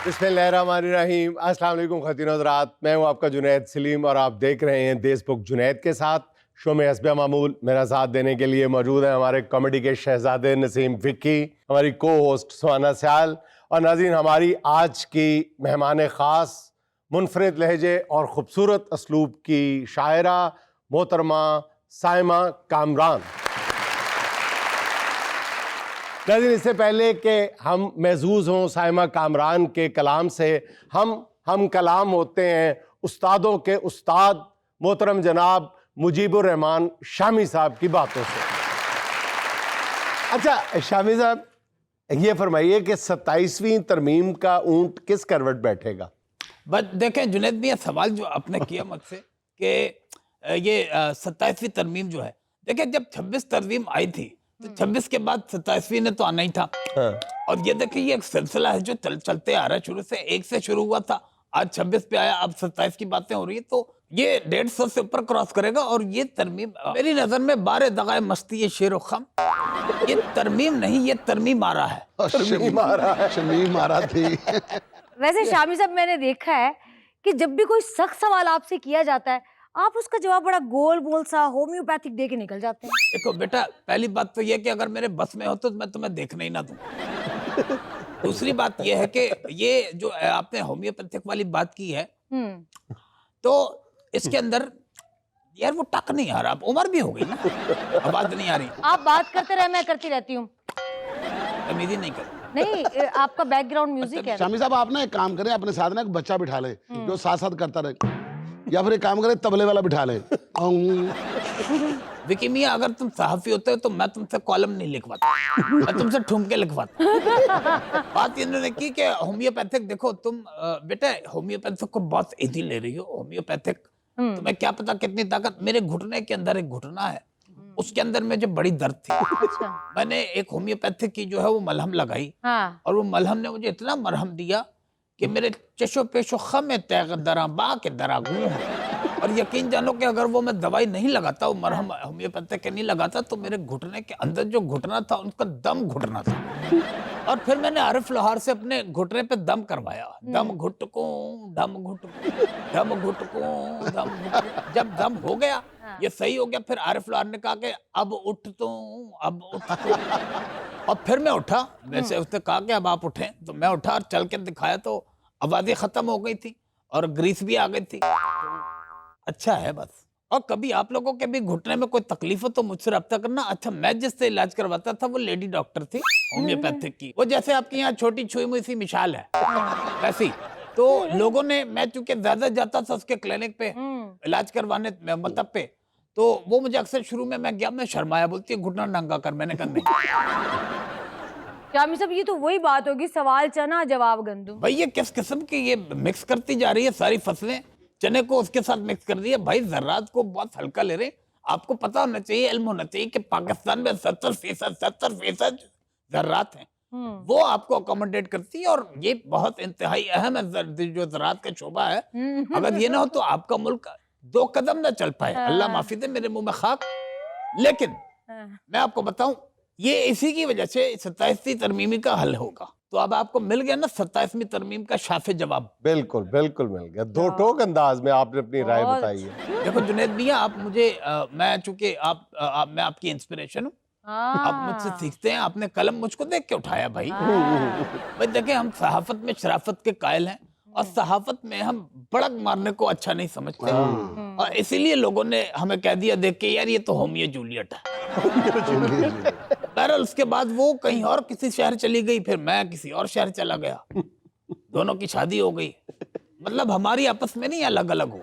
बिस्मिल्लाहिर्रहमानिर्रहीम। अस्सलाम वालेकुम ख़वातीन और हज़रात, मैं हूं आपका जुनैद सलीम और आप देख रहे हैं देशबुक जुनैद के साथ। शो में हस्बे मामूल मेरा साथ देने के लिए मौजूद है हमारे कॉमेडी के शहजादे नसीम विक्की, हमारी को होस्ट सुहाना सयाल और नाज़रीन हमारी आज की मेहमान ख़ास मुनफरिद लहजे और ख़ूबसूरत असलूब की शायरा मोहतरमा साइमा कामरान। नाज़रीन, इससे पहले कि हम महजूज़ हों साइमा कामरान के कलाम से, हम कलाम होते हैं उस्तादों के उस्ताद मोहतरम जनाब मुजीबुर रहमान शामी साहब की बातों से। अच्छा शामी साहब, ये फरमाइए कि 27वीं तरमीम का ऊंट किस करवट बैठेगा? बस देखें जुनैद भैया, सवाल जो आपने किया मुझसे कि ये 27वीं तरमीम जो है, देखें जब 26 तरमीम आई थी तो 26 के बाद 27वीं ने तो आना ही था। हाँ। और ये देखिए ये एक सिलसिला है जो चलते आ रहा है, शुरू से एक से शुरू हुआ था, आज 26 पे आया, अब 27 की बातें हो रही है, तो ये 150 से ऊपर क्रॉस करेगा। और ये तरमीम मेरी नजर में बारे दगाए मस्ती ये शेर खम, ये तरमीम नहीं, ये तरमीम आ रहा है। शमीम आ रहा थी। वैसे शामी साहब, मैंने देखा है कि जब भी कोई सख्त सवाल आपसे किया जाता है, आप उसका जवाब बड़ा गोल मोल सा होम्योपैथिक दे के निकल जाते हैं। देखो बेटा, पहली बात तो ये कि अगर मेरे बस में हो तो मैं तुम्हें देखने ही ना दूं। दूसरी बात ये है कि ये जो आपने होम्योपैथिक वाली बात की है, तो इसके अंदर यार वो टक नहीं आ रहा, अब उम्र भी हो गई ना, आवाज नहीं आ रही। आप बात करते रहे, मैं करती रहती हूँ। तमीज़ ही नहीं कर। नहीं, आपका बैकग्राउंड म्यूजिक है। शामी साहब, आप ना एक काम करें, अपने साथ ना एक बच्चा बिठा लें जो साथ साथ करता रहे, या फिर एक काम करें तबले वाला बिठा लें। विकी मियां, अगर तुम सहाफी होते हो तो मैं तुमसे कॉलम नहीं लिखवाता, मैं तुमसे ठुमके लिखवाता। बात इन्होंने की कि होम्योपैथिक, देखो तुम बेटा होम्योपैथिक को बहुत इजी ले रही हो। होम्योपैथिक तुम्हें क्या पता कितनी ताकत, मेरे घुटने के अंदर एक घुटना है, उसके अंदर में जो बड़ी दर्द थी, अच्छा। मैंने एक होम्योपैथिक की जो है वो मलहम लगाई, हाँ। और वो मलहम ने मुझे इतना मरहम दिया कि मेरे चशो पेशो खम तैग दरा बा के दरागू। और यकीन जानो कि अगर वो मैं दवाई नहीं लगाता, वो मरहम होम्योपैथिक के नहीं लगाता, तो मेरे घुटने के अंदर जो घुटना था उनका दम घुटना था। और फिर मैंने आरिफ लोहार से अपने घुटने पे दम करवाया, दम घुटको दम घुटको दम घुटको दम घुटको। जब दम हो गया, ये सही हो गया, फिर आरिफ लोहार ने कहा कि अब उठ तो, अब उठ तो। और फिर मैं उठा, वैसे उसने कहा कि अब आप उठें, तो मैं उठा और चल के दिखाया, तो आवाजें खत्म हो गई थी और ग्रीस भी आ गई थी। अच्छा है बस। और कभी आप लोगों के भी घुटने में कोई तकलीफ हो तो मुझसे रब्ता करना। अच्छा, मैं जिससे इलाज करवाता था वो लेडी डॉक्टर थी होम्योपैथिक की, वो जैसे आपके यहाँ छोटी छुई मुई सी मिसाल है वैसी। तो लोगों ने, मैं चूंकि ज्यादा जाता था उसके क्लिनिक पे इलाज करवाने, मतलब पे, तो वो मुझे अक्सर शुरू में मैं गया, मैं शर्माया, बोलती है घुटना नंगा कर, मैंने कहा नहीं। शामी साहब, ये तो वही बात होगी, सवाल चना जवाब गंदुम। भाई ये किस किस्म की ये मिक्स करती जा रही है सारी फसलें, चने को उसके साथ मिक्स कर दिया। भाई ज़रात को बहुत हल्का ले रहे। आपको पता होना चाहिए, इल्म होना चाहिए कि पाकिस्तान में 70% ज़रात हैं, वो आपको अकोमोडेट करती है, और ये बहुत इंतहाई अहम है जो ज़रात का शोबा है। अगर ये ना हो तो आपका मुल्क 2 कदम ना चल पाए। अल्लाह माफी दे, मेरे मुंह में खाक। लेकिन मैं आपको बताऊं, ये इसी की वजह से 27वीं तरमीमी का हल होगा। तो अब आपको मिल गया ना 27वीं तरमीम का शाफे जवाब। बिल्कुल बिल्कुल मिल गया, दो टोक अंदाज में आपने अपनी राय बताई है। देखो जुनैद भैया, आप मुझे मैं चूंकि मैं आपकी इंस्पिरेशन हूँ, आप मुझसे सीखते हैं, आपने कलम मुझको देख के उठाया भाई। भाई देखें, हम सहाफत में शराफत के कायल हैं, और सहाफत में हम बड़क मारने को अच्छा नहीं समझते, और इसीलिए लोगों ने हमें कह दिया देख के, यार ये तो होमियो जूलियट है। बहरहाल उसके बाद वो कहीं और किसी शहर चली गई, फिर मैं किसी और शहर चला गया, दोनों की शादी हो गई, मतलब हमारी आपस में नहीं अलग अलग हो।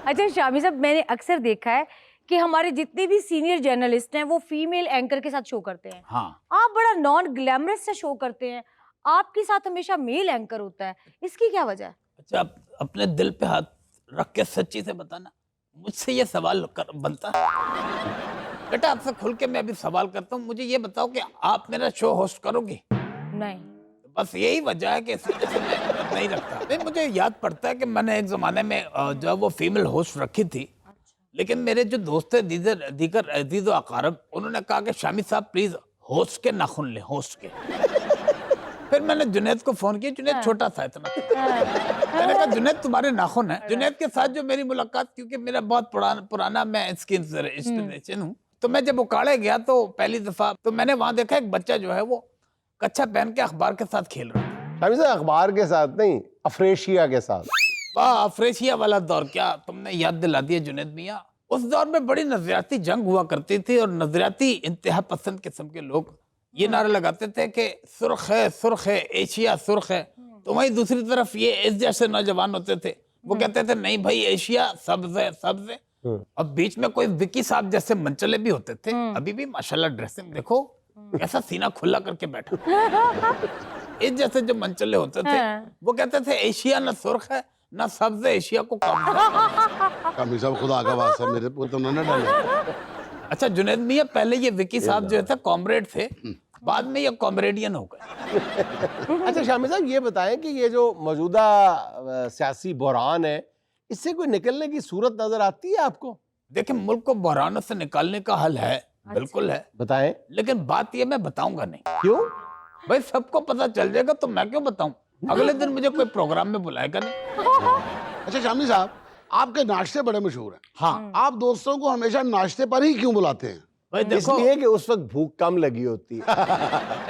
अच्छा शामी साहब, मैंने अक्सर देखा है कि हमारे जितने भी सीनियर जर्नलिस्ट हैं वो फीमेल एंकर के साथ शो करते हैं। हाँ, आप बड़ा नॉन ग्लैमरस से शो करते हैं, आपके साथ हमेशा मेल एंकर होता है, इसकी क्या वजह है? अच्छा, आप अपने दिल पे हाथ रख के सच्ची से बताना, मुझसे ये सवाल बनता है? बेटा आपसे खुल के मैं अभी सवाल करता हूँ, मुझे ये बताओ कि आप मेरा शो होस्ट करोगी? नहीं। बस यही वजह है कि इस वजह से मैं नहीं रखता। नहीं, मुझे याद पड़ता है कि मैंने एक ज़माने में जब वो फीमेल होस्ट रखी थी, लेकिन मेरे जो दोस्त थे दीगर अजीज़ व अकारब, उन्होंने कहा कि शामी साहब प्लीज़ होस्ट के नाखून लें, होस्ट के। फिर मैंने जुनैद को फोन किया, जुनैद छोटा था इतना, मैंने कहा जुनैद तुम्हारे नाखून हैं। जुनैद के साथ जो मेरी मुलाकात, क्योंकि मेरा बहुत पुराना मैं स्किन इंस्टॉलेशन हूँ, तो मैं जब उकाड़े गया तो पहली दफा तो मैंने वहां देखा एक बच्चा जो है वो कच्छा पहन के अखबार के साथ खेल रहा था। शामी साहब अखबार के साथ नहीं, अफ्रेशिया के साथ। वाह, अफ्रेशिया वाला दौर, क्या तुमने याद दिला दिया जुनैद मियां। उस दौर में बड़ी नजरियाती जंग हुआ करती थी और नजरियाती इंतहा पसंद किस्म के लोग ये नारा लगाते थे कि सुर्ख है, एशिया सुर्ख है। तो वहीं दूसरी तरफ ये इस जैसे नौजवान होते थे, वो कहते थे नहीं भाई एशिया सब्ज है, सब्ज है। अब बीच में कोई विकी साहब जैसे मंचले भी होते थे, अभी भी माशाल्लाह ड्रेसिंग देखो कैसा सीना खुला करके बैठा। इस जैसे जो मंचले होते थे वो कहते थे एशिया न सुर्ख है ना सब्ज है, एशिया को कब्ज है। कामी साहब खुदा का वास्ता मेरे को तो न डाले। अच्छा जुनैद मियां, पहले ये विकी साहब जो थे कॉमरेड थे, बाद में ये कॉमरेडियन हो गए। अच्छा शामी साहब ये बताएं कि ये जो मौजूदा सियासी बहरान है, इससे कोई निकलने की सूरत नजर आती है आपको? देखिए, मुल्क को बहरानों से निकालने का हल है, बिल्कुल है, बताएं। लेकिन बात ये मैं बताऊंगा नहीं। क्यों? भाई सबको पता चल जाएगा तो मैं क्यों बताऊं? अगले दिन मुझे कोई प्रोग्राम में बुलाएगा नहीं। अच्छा शामी साहब, आपके नाश्ते बड़े मशहूर हैं। हाँ आप दोस्तों को हमेशा नाश्ते पर ही क्यों बुलाते हैं? भाई देखो, इसलिए कि उस वक्त भूख कम लगी होती है।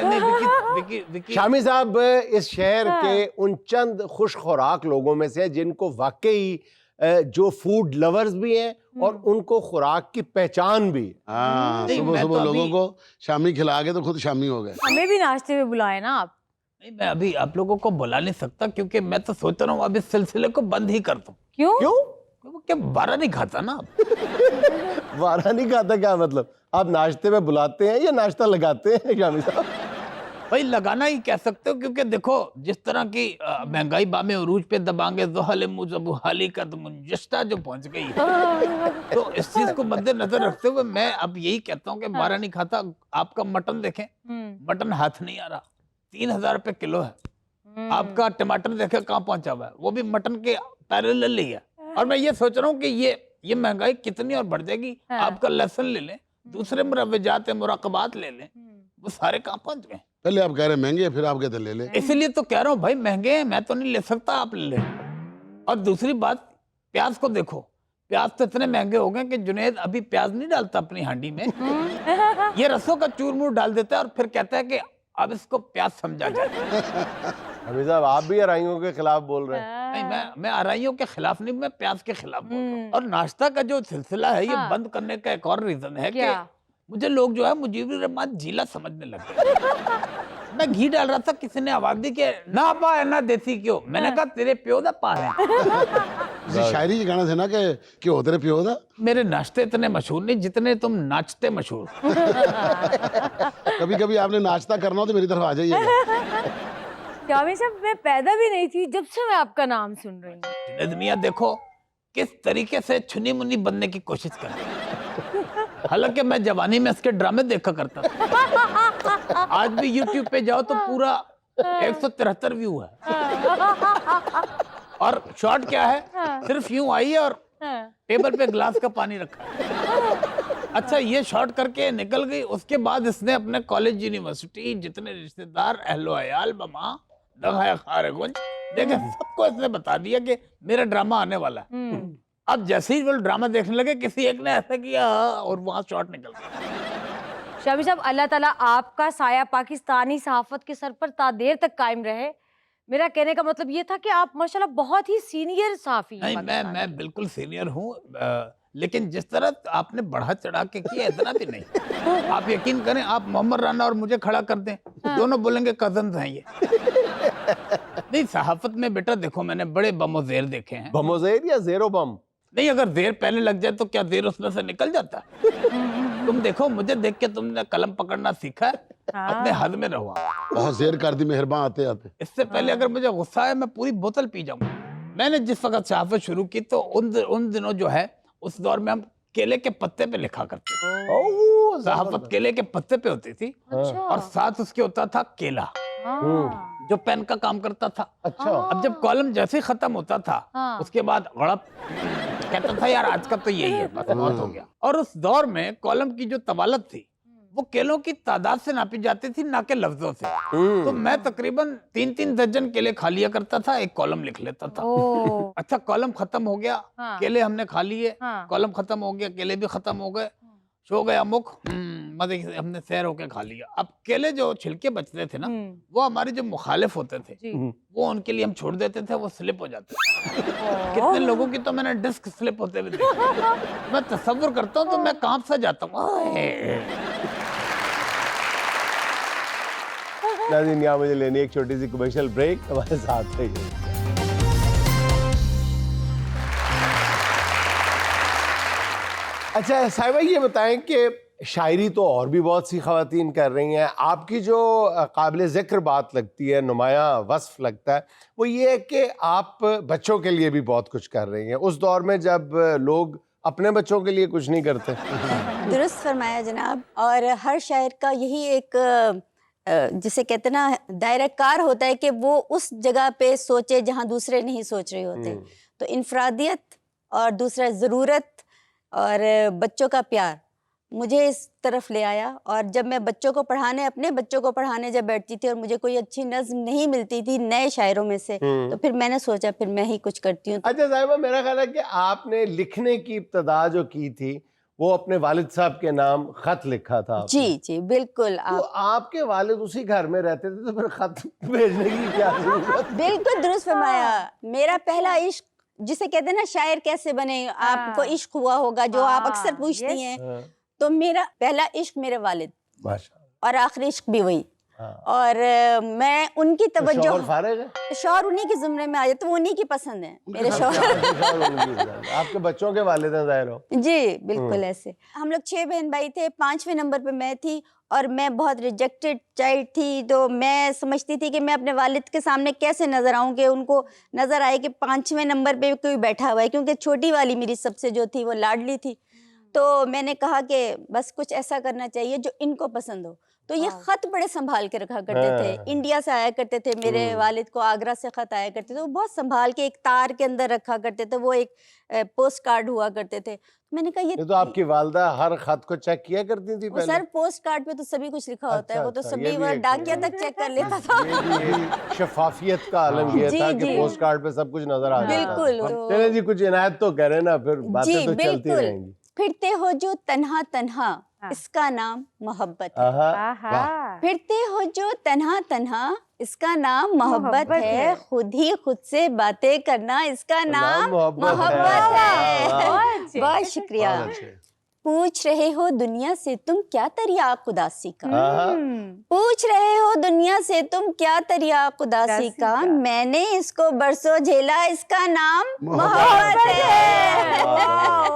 नहीं, विकी शामी साहब इस शहर के उन चंद खुश खुराक लोगों में से हैं जिनको वाकई जो फूड लवर्स भी हैं और उनको खुराक की पहचान भी है। हाँ, नहीं, सुबह मैं सुबह तो लोगों अभी- को शामी खिला के तो खुद शामी हो गए। हमें भी नाश्ते में बुलाए ना आप। नहीं, मैं अभी आप लोगों को बुला नहीं सकता, क्योंकि मैं तो सोच रहा हूँ अब इस सिलसिले को बंद ही कर दूं। क्यों? क्यों? क्या बारह नहीं खाता ना आप? वारा नहीं खाता क्या मतलब? आप नाश्ते में बुलाते हैं या नाश्ता लगाते हैं शामी साहब? भाई लगाना ही कह सकते हो, क्योंकि देखो जिस तरह की महंगाई बामे उरूज पे दबांगे ज़ोहले मुजब हाली का तो मुंजश्ता जो पहुंच गई है, तो इस चीज को मद्देनजर रखते हुए मैं अब यही कहता हूँ कि बारह नहीं खाता। आपका मटन देखें, मटन हाथ नहीं आ रहा, 3,000 रुपए किलो है। आपका टमाटर देखे कहाँ पहुंचा हुआ है, वो भी मटन के पैरेलल ही है। और मैं ये सोच रहा हूँ कि ये महंगाई कितनी और बढ़ जाएगी। आपका लहसुन ले लें, दूसरे मुरव्वजात मुराकबात ले लें, वो सारे कहाँ पहुंच गए। पहले आप कह रहे महंगे, फिर आप कहते ले ले। इसीलिए तो कह रहा हूँ भाई महंगे हैं, मैं तो नहीं ले सकता, आप ले लें। और दूसरी बात, प्याज को देखो, प्याज तो इतने महंगे हो गए कि जुनैद अभी प्याज नहीं डालता अपनी हांडी में, ये रसों का चूरमूर डाल देता है और फिर कहता है कि अब इसको प्याज समझा जाए। शामी साहब आप भी अराइयों के खिलाफ बोल रहे हैं। नहीं, मैं आराइयों के खिलाफ नहीं, मैं प्याज के खिलाफ बोल रहा हूँ। और नाश्ता का जो सिलसिला है, ये बंद करने का एक और रीजन है कि मुझे लोग जो है मुजीबुर रहमान जीला समझने लग गए। मैं घी डाल रहा था, किसी ने आवाज दी कि ना पा है ना देसी क्यों, मैंने कहा तेरे प्यो दा पा है। किसी शायरी के गाना थे ना कि क्यों तेरे प्यो दा। मेरे नाश्ते इतने मशहूर नहीं जितने तुम नाचते मशहूर। कभी कभी आपने नाश्ता करना हो तो मेरी तरफ आ जाइएगा। शामी साहब, मैं पैदा भी नहीं थी जब से मैं आपका नाम सुन रही हूँ। जुनैद मियां देखो किस तरीके से छुनी मुनी बनने की कोशिश कर रहे हैं। हालांकि मैं जवानी में इसके ड्रामे देखा करता था। आज भी यूट्यूब पे जाओ तो पूरा 173 व्यू है। और शॉट क्या है, सिर्फ यूं आई है और टेबल पे ग्लास का पानी रखा है। अच्छा, ये शॉट करके निकल गई। उसके बाद इसने अपने कॉलेज यूनिवर्सिटी जितने रिश्तेदार अहलो अयाल बमा दगाए खारगुंज देखे, सबको इसने बता दिया कि मेरा ड्रामा आने वाला है। अब जैसे ही वो ड्रामा देखने लगे, किसी एक ने ऐसा किया और वहां शॉट निकल गया। शामी साहब, अल्लाह ताला आपका साया पाकिस्तानी सहाफत के सर पर तादेर तक कायम रहे। मेरा कहने का मतलब ये था कि आप माशाल्लाह बहुत ही सीनियर सहाफी हैं। नहीं, मैं बिल्कुल सीनियर हूँ, लेकिन जिस तरह आपने बढ़ा चढ़ा के किया इतना भी नहीं। आप यकीन करें, आप मोहम्मद राना और मुझे खड़ा कर दें, दोनों बोलेंगे कजन्स हैं ये। नहीं, सहाफत में बेटा देखो, मैंने बड़े बमोजेर देखे हैं। बमोजेर या जेरो बम? नहीं, अगर देर पहले लग जाए तो क्या देर उसमें से निकल जाता है? तुम देखो, मुझे देख के तुमने कलम पकड़ना सीखा है, अपने हद में रहो। बहुत देर कर दी मेहरबान आते आते। इससे पहले अगर मुझे गुस्सा है, मैं पूरी बोतल पी जाऊंगा। मैंने जिस वक्त सहाफत शुरू की तो उन दिनों जो है, उस दौर में हम केले के पत्ते पे लिखा करते थे। सहाफत केले के पत्ते पे होती थी और साथ उसके होता था केला जो पेन का काम करता था। अच्छा। अब जब कॉलम जैसे ही खत्म होता था, उसके बाद गड़प कहता था यार आज का तो यही है, बस बहुत हो गया। और उस दौर में कॉलम की जो तवालत थी वो केलों की तादाद से नापी जाती थी, ना के लफ्जों से। तो मैं तकरीबन 3-3 दर्जन केले खा लिया करता था, एक कॉलम लिख लेता था। ओ अच्छा, कॉलम खत्म हो गया, हाँ। केले हमने खा लिए, हाँ। कॉलम खत्म हो गया, केले भी खत्म हो गए, सो गया मुख, मजे से हमने सैर होके खा लिया। अब केले जो छिलके बचते थे ना, वो हमारे जो मुखालिफ होते थे, जी। वो उनके लिए हम छोड़ देते थे, वो स्लिप हो जाते थे। कितने लोगों की तो मैंने डिस्क स्लिप होते हुए देखी। मैं तसव्वुर करता हूँ तो मैं कांप सा जाता हूँ। नाज़रीन, यहाँ मुझे लेनी एक छोटी सी कमर्शियल ब्रेक, हमारे साथ रहिए। अच्छा साहिबा, ये बताएं कि शायरी तो और भी बहुत सी ख़वातीन कर रही हैं, आपकी जो काबिल ज़िक्र बात लगती है, नुमाया वस्फ लगता है, वो ये है कि आप बच्चों के लिए भी बहुत कुछ कर रही हैं, उस दौर में जब लोग अपने बच्चों के लिए कुछ नहीं करते। दुरुस्त फरमाया जनाब। और हर शायर का यही एक जिसे कहते ना दायरा कार होता है कि वो उस जगह पे सोचे जहाँ दूसरे नहीं सोच रहे होते। तो इनफरादियत और दूसरा ज़रूरत और बच्चों का प्यार मुझे इस तरफ ले आया। और जब मैं बच्चों को पढ़ाने, अपने बच्चों को पढ़ाने जब बैठती थी और मुझे कोई अच्छी नज़्म नहीं मिलती थी नए शायरों में से, तो फिर मैंने सोचा फिर मैं ही कुछ करती हूँ। अच्छा साहिबा, मेरा ख्याल है कि आपने लिखने की इब्तदा जो की थी वो अपने वालिद साहब के नाम खत लिखा था आपने। जी जी बिल्कुल। तो आपके वालिद उसी घर में रहते थे, तो फिर खत भेजने की क्या जरूरत? बिल्कुल दुरुस्त फरमाया। मेरा पहला इश्क, जिसे कहते हैं ना शायर कैसे बने, आपको इश्क हुआ होगा जो आप अक्सर पूछती हैं, तो मेरा पहला इश्क मेरे वालिद माशाअल्लाह, और आखिरी इश्क भी वही। और मैं उनकी तो तवज्जो, शौहर फारिग है? शौहर उन्हीं के जुमरे में आ जाते, वो उन्हीं की पसंद है मेरे शौहर। आपके बच्चों के वालिद हैं ज़ाहिर हो। जी बिल्कुल ऐसे। हम लोग 6 बहन भाई थे, 5वें नंबर पे मैं थी और मैं बहुत रिजेक्टेड चाइल्ड थी। तो मैं समझती थी कि मैं अपने वालिद के सामने कैसे नज़र आऊँ कि उनको नज़र आए कि 5वें नंबर पे कोई बैठा हुआ है, क्योंकि छोटी वाली मेरी सबसे जो थी वो लाडली थी। तो मैंने कहा कि बस कुछ ऐसा करना चाहिए जो इनको पसंद हो। तो ये खत बड़े संभाल के रखा करते थे, इंडिया से आया करते थे, मेरे वालिद को आगरा से खत आया करते थे, वो बहुत संभाल के एक तार के अंदर रखा करते थे, वो एक पोस्ट कार्ड हुआ करते थे। मैंने कहा ये तो आपकी वालदा हर खत को चेक किया करती थी वो पहले? सर पोस्ट कार्ड पे तो सभी कुछ लिखा होता है, वो तो अच्छा, सभी ये भी वो एक- डाकिया तक चेक कर लेता था। ये भी शफाफियत का आलम ये जी, था कि जी। पोस्ट कार्ड पे सब कुछ नजर आ जाता था। बिल्कुल। तो- चले जी, कुछ इनायत तो करें ना, फिर बातें जी तो चलती बिल्कुल। रहेंगी। फिरते हो जो तन्हा तन्हा, इसका नाम मोहब्बत है। आहा, आहा फिरते हो जो तन्हा तन्हा, इसका नाम मोहब्बत मोहब्बत है। है। खुद ही खुद से बातें करना, इसका नाम मोहब्बत मोहब्बत है। है। बहुत अच्छे। बहुत शुक्रिया। बहुत अच्छे। पूछ रहे हो दुनिया से तुम क्या तरियाक उदासी का, आहा, पूछ रहे हो दुनिया से तुम क्या तरियाक उदासी उदासी का, का। मैंने इसको बरसों झेला, इसका नाम मोहब्बत है।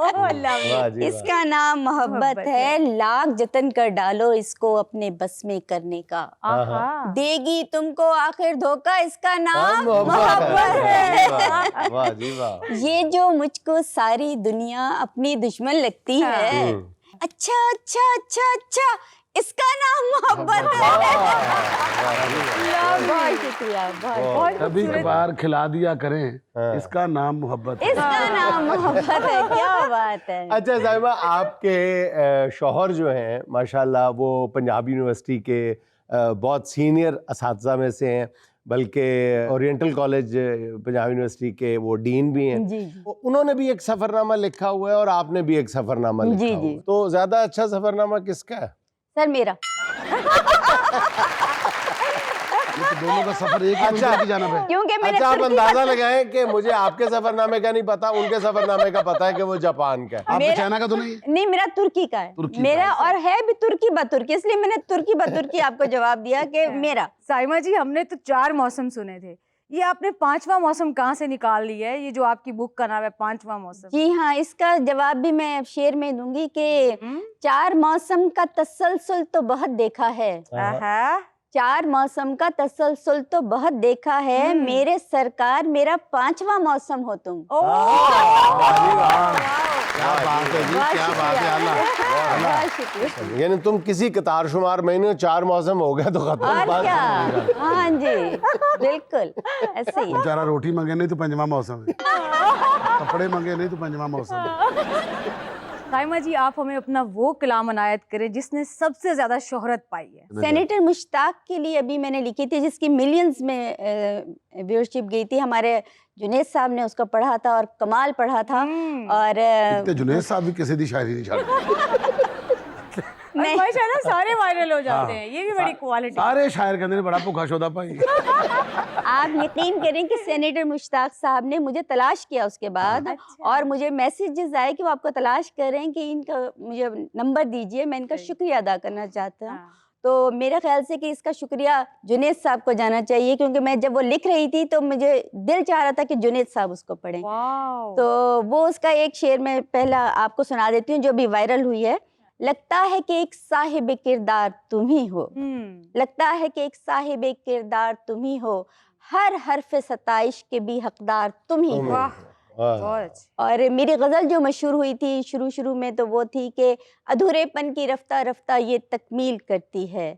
वाह जी वाह। इसका नाम मोहब्बत मोहब्बत है। लाख जतन कर डालो इसको अपने बस में करने का, आहा देगी तुमको आखिर धोखा, इसका हाँ, नाम मोहब्बत मोहब्बत है। है। वाह जी वाह। ये जो मुझको सारी दुनिया अपनी दुश्मन लगती है, अच्छा अच्छा अच्छा अच्छा, इसका नाम मोहब्बत है। बहुत शुक्रिया, बहुत कभी खूबसूरत। कभार खिला दिया करें, हाँ। इसका नाम मोहब्बत है। इसका नाम मोहब्बत है। क्या बात है। अच्छा साहिबा, आपके शौहर जो हैं माशाल्लाह वो पंजाब यूनिवर्सिटी के बहुत सीनियर असातिज़ा में से हैं, बल्कि ओरिएंटल कॉलेज पंजाब यूनिवर्सिटी के वो डीन भी हैं। जी जी। उन्होंने भी एक सफ़रनामा लिखा हुआ है और आपने भी एक सफ़रनामा लिखा जी, हुआ जी। है। तो ज़्यादा अच्छा सफ़रनामा किसका है? सर मेरा ये तो दोनों का सफर एक ही अच्छा। मंजिल की जानब है। क्योंकि मेरे अच्छा, आप तुर्की अंदाजा लगाएं कि मुझे आपके सफ़रनामे का नहीं पता, उनके सफ़रनामे का पता है कि वो जापान का है। आपके मेरा- चाइना का तो नहीं? नहीं, मेरा तुर्की का तुर्की है का मेरा, और है भी तुर्की बतुर्की, इसलिए मैंने तुर्की बतुर्की आपको जवाब दिया कि मेरा। साइमा जी, हमने तो 4 मौसम सुने थे, ये आपने 5वां मौसम कहाँ से निकाल लिया है? ये जो आपकी बुक का नाम है 5वां मौसम। जी हाँ, इसका जवाब भी मैं शेर में दूंगी कि 4 मौसम का तसलसल तो बहुत देखा है, आहा 4 मौसम का तसलसल तो बहुत देखा है, मेरे सरकार मेरा 5वां मौसम हो तुम। क्या बात है जी, बहुत क्या बात है। शुक्रिया। अल्लाह बहुत शुक्रिया। यानी तुम किसी कतार शुमार महीने 4 मौसम हो गया तो खत्म और बात। क्या, हाँ जी बिल्कुल ऐसे ही। बेचारा रोटी मांगे नहीं तो 5वां मौसम है, कपड़े मांगे नहीं तो 5वां मौसम है। कायमा जी, आप हमें अपना वो कलाम अनायत करें जिसने सबसे ज्यादा शोहरत पाई है। सेनेटर मुश्ताक के लिए अभी मैंने लिखी थी, जिसकी मिलियंस में व्यूअरशिप गई थी। हमारे जुनेद साहब ने उसको पढ़ा था और कमाल पढ़ा था। और इतने जुनेद साहब भी किसी दी शायरी नहीं छाड़ते। माशाल्लाह सारे वायरल हो जाते हैं, ये भी बड़ी क्वालिटी। सारे शायर कहते हैं बड़ा भूखा शोदा भाई। आप यकीन करें कि सेनेटर मुश्ताक साहब ने मुझे तलाश किया उसके बाद। अच्छा। और मुझे मैसेजेस आए कि वो आपको तलाश कर रहे हैं, कि इनका मुझे नंबर दीजिए, मैं इनका शुक्रिया अदा करना चाहता हूँ। तो मेरे ख्याल से कि इसका शुक्रिया जुनेद साहब को जाना चाहिए, क्योंकि मैं जब वो लिख रही थी तो मुझे दिल चाह रहा था कि जुनेद साहब उसको पढ़ें। तो वो उसका एक शेर मैं पहला आपको सुना देती हूँ, जो भी वायरल हुई है। लगता है कि एक साहिब किरदार तुम ही हो, लगता है कि एक साहिब किरदार तुम ही हो, हर हर्फ सताइश के भी हकदार तुम ही हो। और मेरी गज़ल जो मशहूर हुई थी शुरू में, तो वो थी कि अधूरेपन की रफ्ता रफ्ता ये तकमील करती है,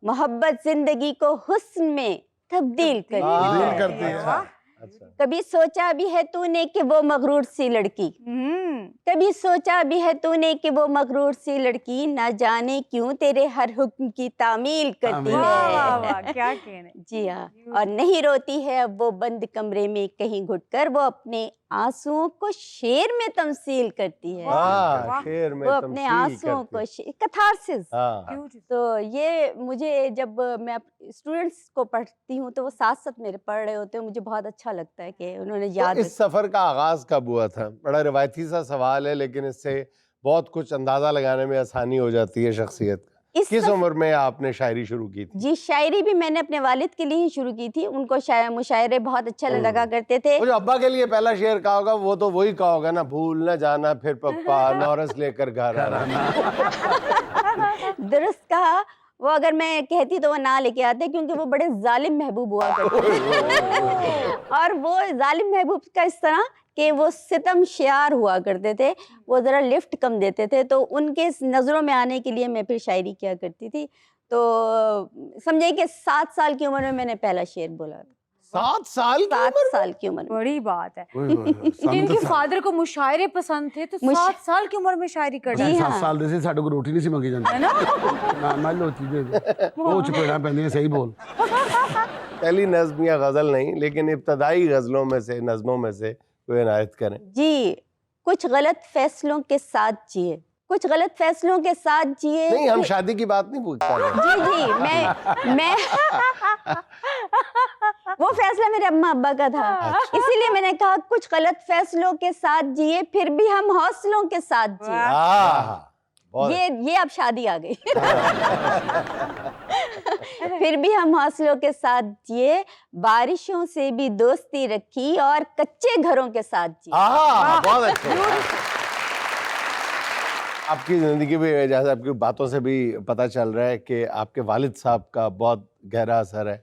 मोहब्बत जिंदगी को हुस्न में तब्दील करती है। कभी सोचा भी है तूने कि वो मगरूर सी लड़की, कभी सोचा भी है तूने कि वो मगरूर सी लड़की ना जाने क्यों तेरे हर हुक्म की तामील करती है। क्या कहने। जी हाँ। और नहीं रोती है अब वो बंद कमरे में कहीं घुटकर, वो अपने आंसुओं को शेर में तमसील करती है। शेर में वो अपने आंसुओं को कथारसिस। तो ये मुझे जब मैं स्टूडेंट्स को पढ़ती हूँ तो वो साथ साथ मेरे पढ़ रहे होते हैं, मुझे बहुत अच्छा लगता है कि उन्होंने याद। तो इस सफर का आगाज कब हुआ था? बड़ा रिवायती सा सवाल है, लेकिन इससे बहुत कुछ अंदाजा लगाने में आसानी हो जाती है शख्सियत का। किस उम्र में आपने शायरी शुरू की थी? जी, शायरी भी मैंने अपने वालिद के लिए ही शुरू की थी। उनको मुशायरे बहुत अच्छा लगा करते थे। वो जो अब्बा के लिए पहला शेर कहा होगा, वो तो वही कहा होगा ना, भूल न जाना फिर पप्पा नौरस लेकर घर आना। दुरुस्त कहा। वो अगर मैं कहती तो वो ना लेके आते, क्योंकि वो बड़े जालिम महबूब हुआ करते। और वो जालिम महबूब का इस तरह कि वो सितम शियार हुआ करते थे, वो ज़रा लिफ्ट कम देते थे, तो उनके नज़रों में आने के लिए मैं फिर शायरी किया करती थी। तो समझे कि 7 साल की उम्र में मैंने पहला शेर बोला। 7 साल? 7 साल की उम्र में। बड़ी बात है। इनके फादर को मुशायरे पसंद थे, तो 7 साल की उम्र में शायरी कर जी डाली। हाँ। 7 साल ਦੇ ਸੀ ਸਾਡੇ ਕੋਲ ਰੋਟੀ ਨਹੀਂ ਸੀ ਮੰਗੀ ਜਾਂਦੀ ਨਾ ਮੈਂ ਲੋਚੀ ਦੇ ਉਹ ਚਪੇੜਾਂ ਪੈਂਦੀਆਂ ਸਹੀ ਬੋਲ। पहली नज्म या गजल नहीं, लेकिन इब्तदाई गजलों में से, नज्मों में से कोई इनायत करें। जी, कुछ गलत फैसलों के साथ जिए, कुछ गलत फैसलों के साथ जिए। नहीं, हम शादी की बात नहीं पूछते हैं। जी, मैं वो फैसला मेरे अम्मा अब्बा का था। इसीलिए मैंने कहा कुछ गलत फैसलों के साथ जिए, फिर भी हम हौसलों के साथ जिए। ये अब शादी आ गई। फिर भी हम हौसलों के साथ जिए, बारिशों से भी दोस्ती रखी और कच्चे घरों के साथ जिए। बहुत अच्छा। आपकी जिंदगी में, जैसे आपकी बातों से भी पता चल रहा है कि आपके वालिद साहब का बहुत गहरा असर है,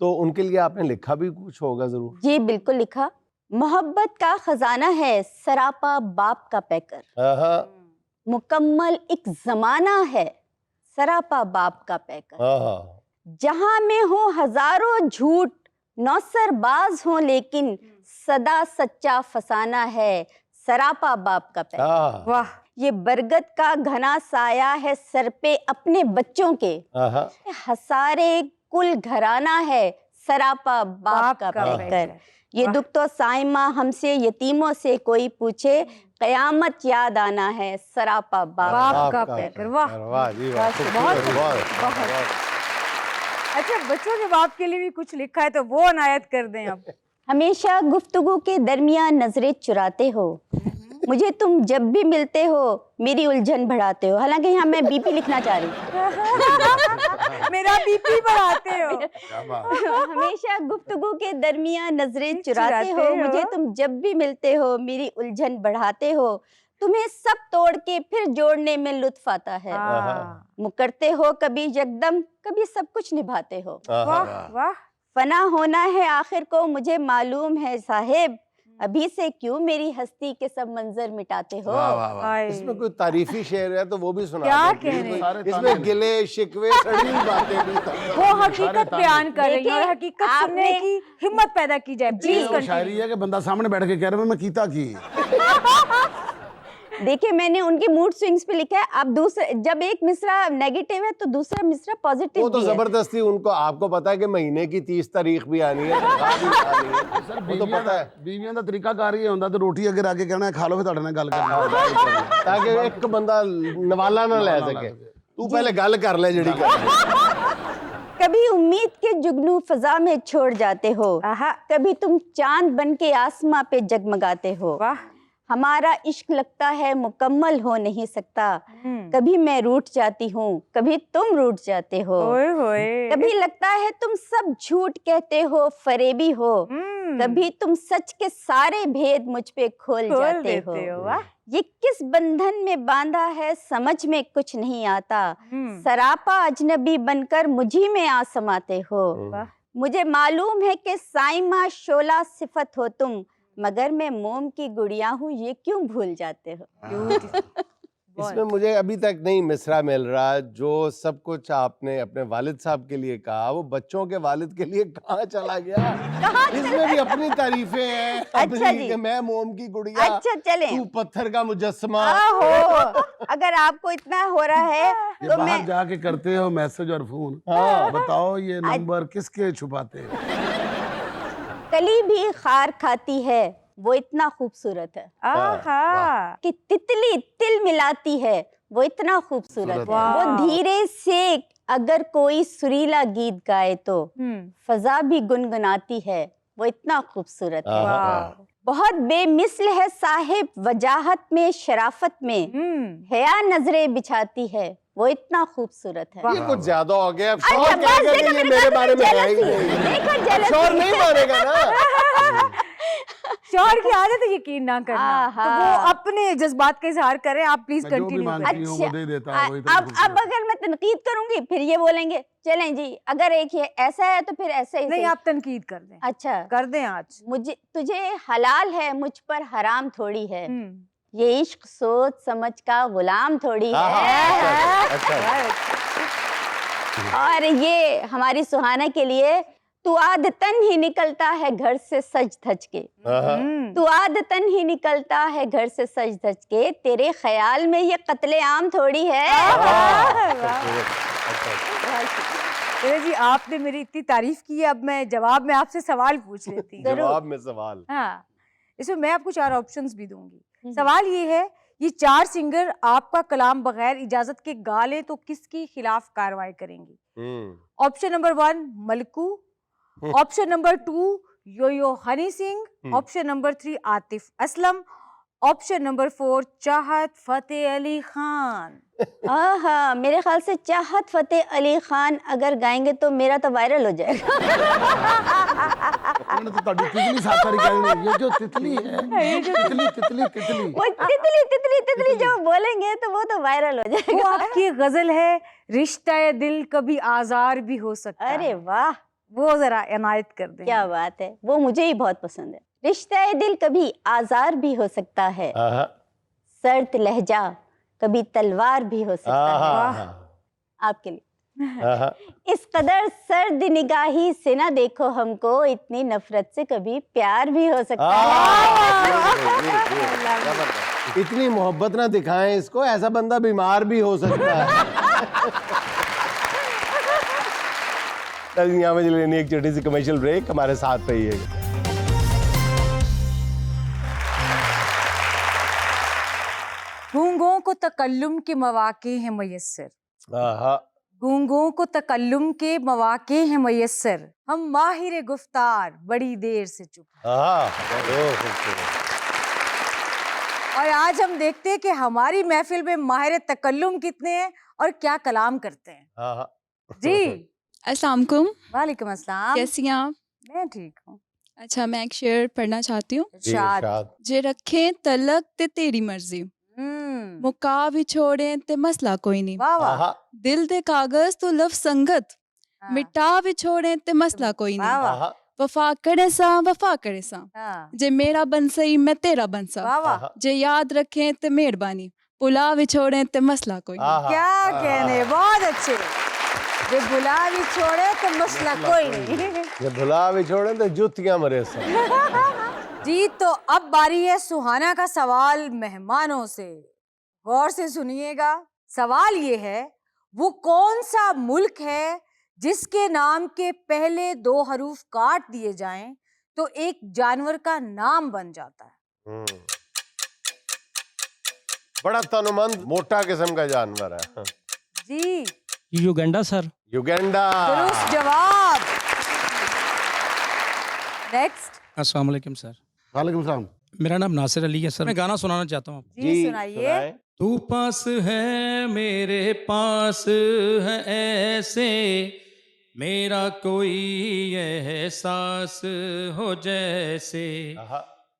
तो उनके लिए आपने लिखा भी कुछ होगा जरूर? जी बिल्कुल लिखा। मोहब्बत का खजाना है सरापा बाप का पैकर, मुकम्मल एक जमाना है सरापा बाप का पैकर, जहां में हो हजारों झूठ नौसरबाज हो, लेकिन सदा सच्चा फसाना है सरापा बाप का पैकर। वाह। ये बरगद का घना साया है सर पे अपने बच्चों के, हसारे कुल घराना है सरापा बाप का पैकर। ये दुख तो साइमा हमसे यतीमों से कोई पूछे, कयामत याद आना है सरापा बाप का पैकर। वाह वाह जी वाह, बहुत। अच्छा, बच्चों के बाप के लिए भी कुछ लिखा है, तो वो अनायत कर दें अब। हमेशा गुफ्तगू के दरमियान नजरें चुराते हो, मुझे तुम जब भी मिलते हो मेरी उलझन बढ़ाते हो। हालांकि यहाँ मैं बीपी लिखना चाह रही हूँ। मेरा बीपी बढ़ाते हो। हमेशा गुफ्तगू के दरमियान नजरें चुराते हो, मुझे तुम जब भी मिलते हो मेरी उलझन बढ़ाते हो। तुम्हें सब तोड़ के फिर जोड़ने में लुत्फ आता है, मुकरते हो कभी यकदम, कभी सब कुछ निभाते हो। वाह वाह। फना होना है आखिर को मुझे मालूम है साहिब, अभी से क्यों मेरी हस्ती के सब मंजर मिटाते हो। इसमें कोई तारीफी शेर है तो वो भी सुना। क्या कहने, इसमें गिले शिकवे सड़ी बातें भी, वो हकीकत बयान कर रही है, हकीकत सुनने की हिम्मत पैदा की जाए। जी, शायरी है कि बंदा सामने बैठ के कह रहा है मैं कीता की। देखिए मैंने उनके मूड स्विंग्स पे लिखा है, आप दूसरे जब एक मिसरा नेगेटिव है तो दूसरा मिसरा पॉजिटिव वो तो भी है। जबरदस्ती उनको, आपको पता है कि महीने की 30 तारीख भी आनी है, तनख्वाह भी आनी है, सर वो तो पता है। बीवियां ਦਾ ਤਰੀਕਾਕਾਰ ਇਹ ਹੁੰਦਾ ਤੇ ਰੋਟੀ ਅੱਗੇ ਰੱਖ ਕੇ ਕਹਿਣਾ ਖਾ ਲਓ ਫਿਰ ਤੁਹਾਡੇ ਨਾਲ ਗੱਲ ਕਰਨੀ ताकि एक बंदा नवाला ना ले सके। तू पहले गल कर ले जड़ी कर। कभी उम्मीद के जुगनू फजा में छोड़ जाते हो, कभी तुम चांद बन के आसमां पे जगमगाते हो। हमारा इश्क लगता है मुकम्मल हो नहीं सकता, कभी मैं रूठ जाती हूँ, कभी तुम रूठ जाते हो। कभी लगता है तुम सब झूठ कहते हो, फरेबी हो, कभी तुम सच के सारे भेद मुझ पे खोल जाते हो। ये किस बंधन में बांधा है समझ में कुछ नहीं आता, सरापा अजनबी बनकर मुझी में आ समाते हो। मुझे मालूम है कि साइमा शोला सिफत हो तुम, मगर मैं मोम की गुड़िया हूँ ये क्यों भूल जाते हो। इसमें मुझे अभी तक नहीं मिसरा मिल रहा जो सब कुछ आपने अपने वालिद साहब के लिए कहा, वो बच्चों के वालिद के लिए कहाँ चला गया? इसमें भी अपनी तारीफें हैं, अच्छा जी। कि मैं मोम की गुड़िया, अच्छा चले, तू पत्थर का मुजस्समा। अगर आपको इतना हो रहा है ये तो बाहर मैं जाके करते हो मैसेज और फोन, बताओ ये नंबर किसके छुपाते हैं? कली भी खार खाती है वो इतना खूबसूरत है, कि तितली तिल मिलाती है वो इतना खूबसूरत है। वो धीरे से अगर कोई सुरीला गीत गाए तो फजा भी गुनगुनाती है वो इतना खूबसूरत है। बहुत बेमिसल है साहिब वजाहत में शराफत में, हया नजरें बिछाती है वो इतना खूबसूरत है। ये कुछ ज्यादा हो गया। अब अच्छा, शौर बस कहेगा कि देखो, ये मेरे मेरे पास बारे में है ही jealousy, नहीं। देखो अब jealousy। शौर नहीं मानेगा ना। शौहर की आदत है यकीन ना करना, तो वो अपने जज्बात का इजहार करें। आप प्लीज मैं जो भी कंटिन्यू मांगती हूँ वो दे देता है, वो इतना अब अगर मैं तनकीद करूंगी फिर ये बोलेंगे चलें जी अगर एक ये ऐसा है तो फिर ऐसा ही नहीं, सही। आप तनकीद कर दें, अच्छा कर दें आज। मुझे तुझे हलाल है मुझ पर हराम थोड़ी है, ये इश्क सोच समझ का गुलाम थोड़ी है। अच्छा। और ये हमारी सुहाना के लिए, तू आदतन ही निकलता है घर से सज धज के, तू आदतन ही निकलता है घर से सज धज के, तेरे ख्याल में ये कत्ले आम थोड़ी है। जी आपने मेरी इतनी तारीफ की है, अब मैं जवाब में आपसे सवाल पूछ लेती हूँ। जवाब में सवाल। हाँ, इसमें मैं आपको 4 ऑप्शंस भी दूंगी। सवाल ये है, ये 4 सिंगर आपका कलाम बगैर इजाजत के गा लें तो किसकी खिलाफ कार्रवाई करेंगी? Option number 1 Malku, option number 2 yo Honey Singh, option number 3 Atif Aslam, option number 4 Chahat Fateh Ali Khan. हाँ, मेरे ख्याल से चाहत फतेह अली खान अगर गाएंगे तो मेरा तो वायरल हो जाएगा। मैंने तो ताड़ी तितली साथ सारी कहनी, ये जो तितली है, ये जो तितली तितली तितली, वो तितली तितली तितली जब बोलेंगे तो वो तो वायरल हो वो जाएगा। आपकी गजल है, रिश्ता ए दिल कभी आजार भी हो सकता है। अरे वाह, वो जरा इनायत कर दें। क्या बात है, वो मुझे ही बहुत पसंद है। रिश्ता ए दिल कभी आजार भी हो सकता है, सर्द लहजा कभी तलवार भी हो सकता है। आपके लिए इस कदर सर्द निगाही से ना देखो हमको, इतनी नफरत से कभी प्यार भी हो सकता है। इतनी मोहब्बत ना दिखाएं इसको, ऐसा बंदा बीमार भी हो सकता है। यहाँ में लेनी एक छोटी सी कमर्शियल ब्रेक, हमारे साथ रहिएगा। गूंगों को तकल्लुम के मौके हैं मयस्सर, गूंगों को तकल्लुम के मौके हैं मयस्सर, हम माहिर गुफ्तार बड़ी देर से चुप। और आज हम देखते हैं कि हमारी महफिल में माहिर तकल्लुम कितने हैं और क्या कलाम करते हैं। जी अस्सलाम वालेकुम। वालेकुम अस्सलाम। कैसी हैं आप? मैं ठीक हूँ। अच्छा, मैं एक शेर पढ़ना चाहती हूँ। इरशाद। जे रखें तलक ते तेरी मर्जी, मुका भी छोड़े ते मसला कोई नहीं, वाह वाह, दिल दे कागज तो लफ संगत, मिटा भी छोड़े ते मसला कोई वाह नहीं, वाह, वफा करे सा हाँ, जे मेरा बन सही मैं तेरा बन सा, वाह वाह, जे याद रखें ते मेहरबानी, पुला भी छोड़े ते मसला कोई नहीं। क्या कहने, बहुत अच्छे। जे बुला भी छोड़े तो मसला कोई नहीं। ये भुला भी छोड़े तो जुतियां मरे सब। जी तो अब बारी है सुहाना का सवाल मेहमानों से। गौर से सुनिएगा। सवाल ये है, वो कौन सा मुल्क है जिसके नाम के पहले 2 हरूफ काट दिए जाएं तो एक जानवर का नाम बन जाता है? बड़ा तनुमंद मोटा किस्म का जानवर है। जी युगांडा सर। युगांडा। दुरुस्त जवाब। नेक्स्ट। अस्सलाम वालेकुम सर। वालेकुम सलाम। मेरा नाम नासिर अली है सर। मैं गाना सुनाना चाहता हूँ आपको। जी सुनाइए। तू पास है मेरे पास है ऐसे, मेरा कोई एहसास हो जैसे।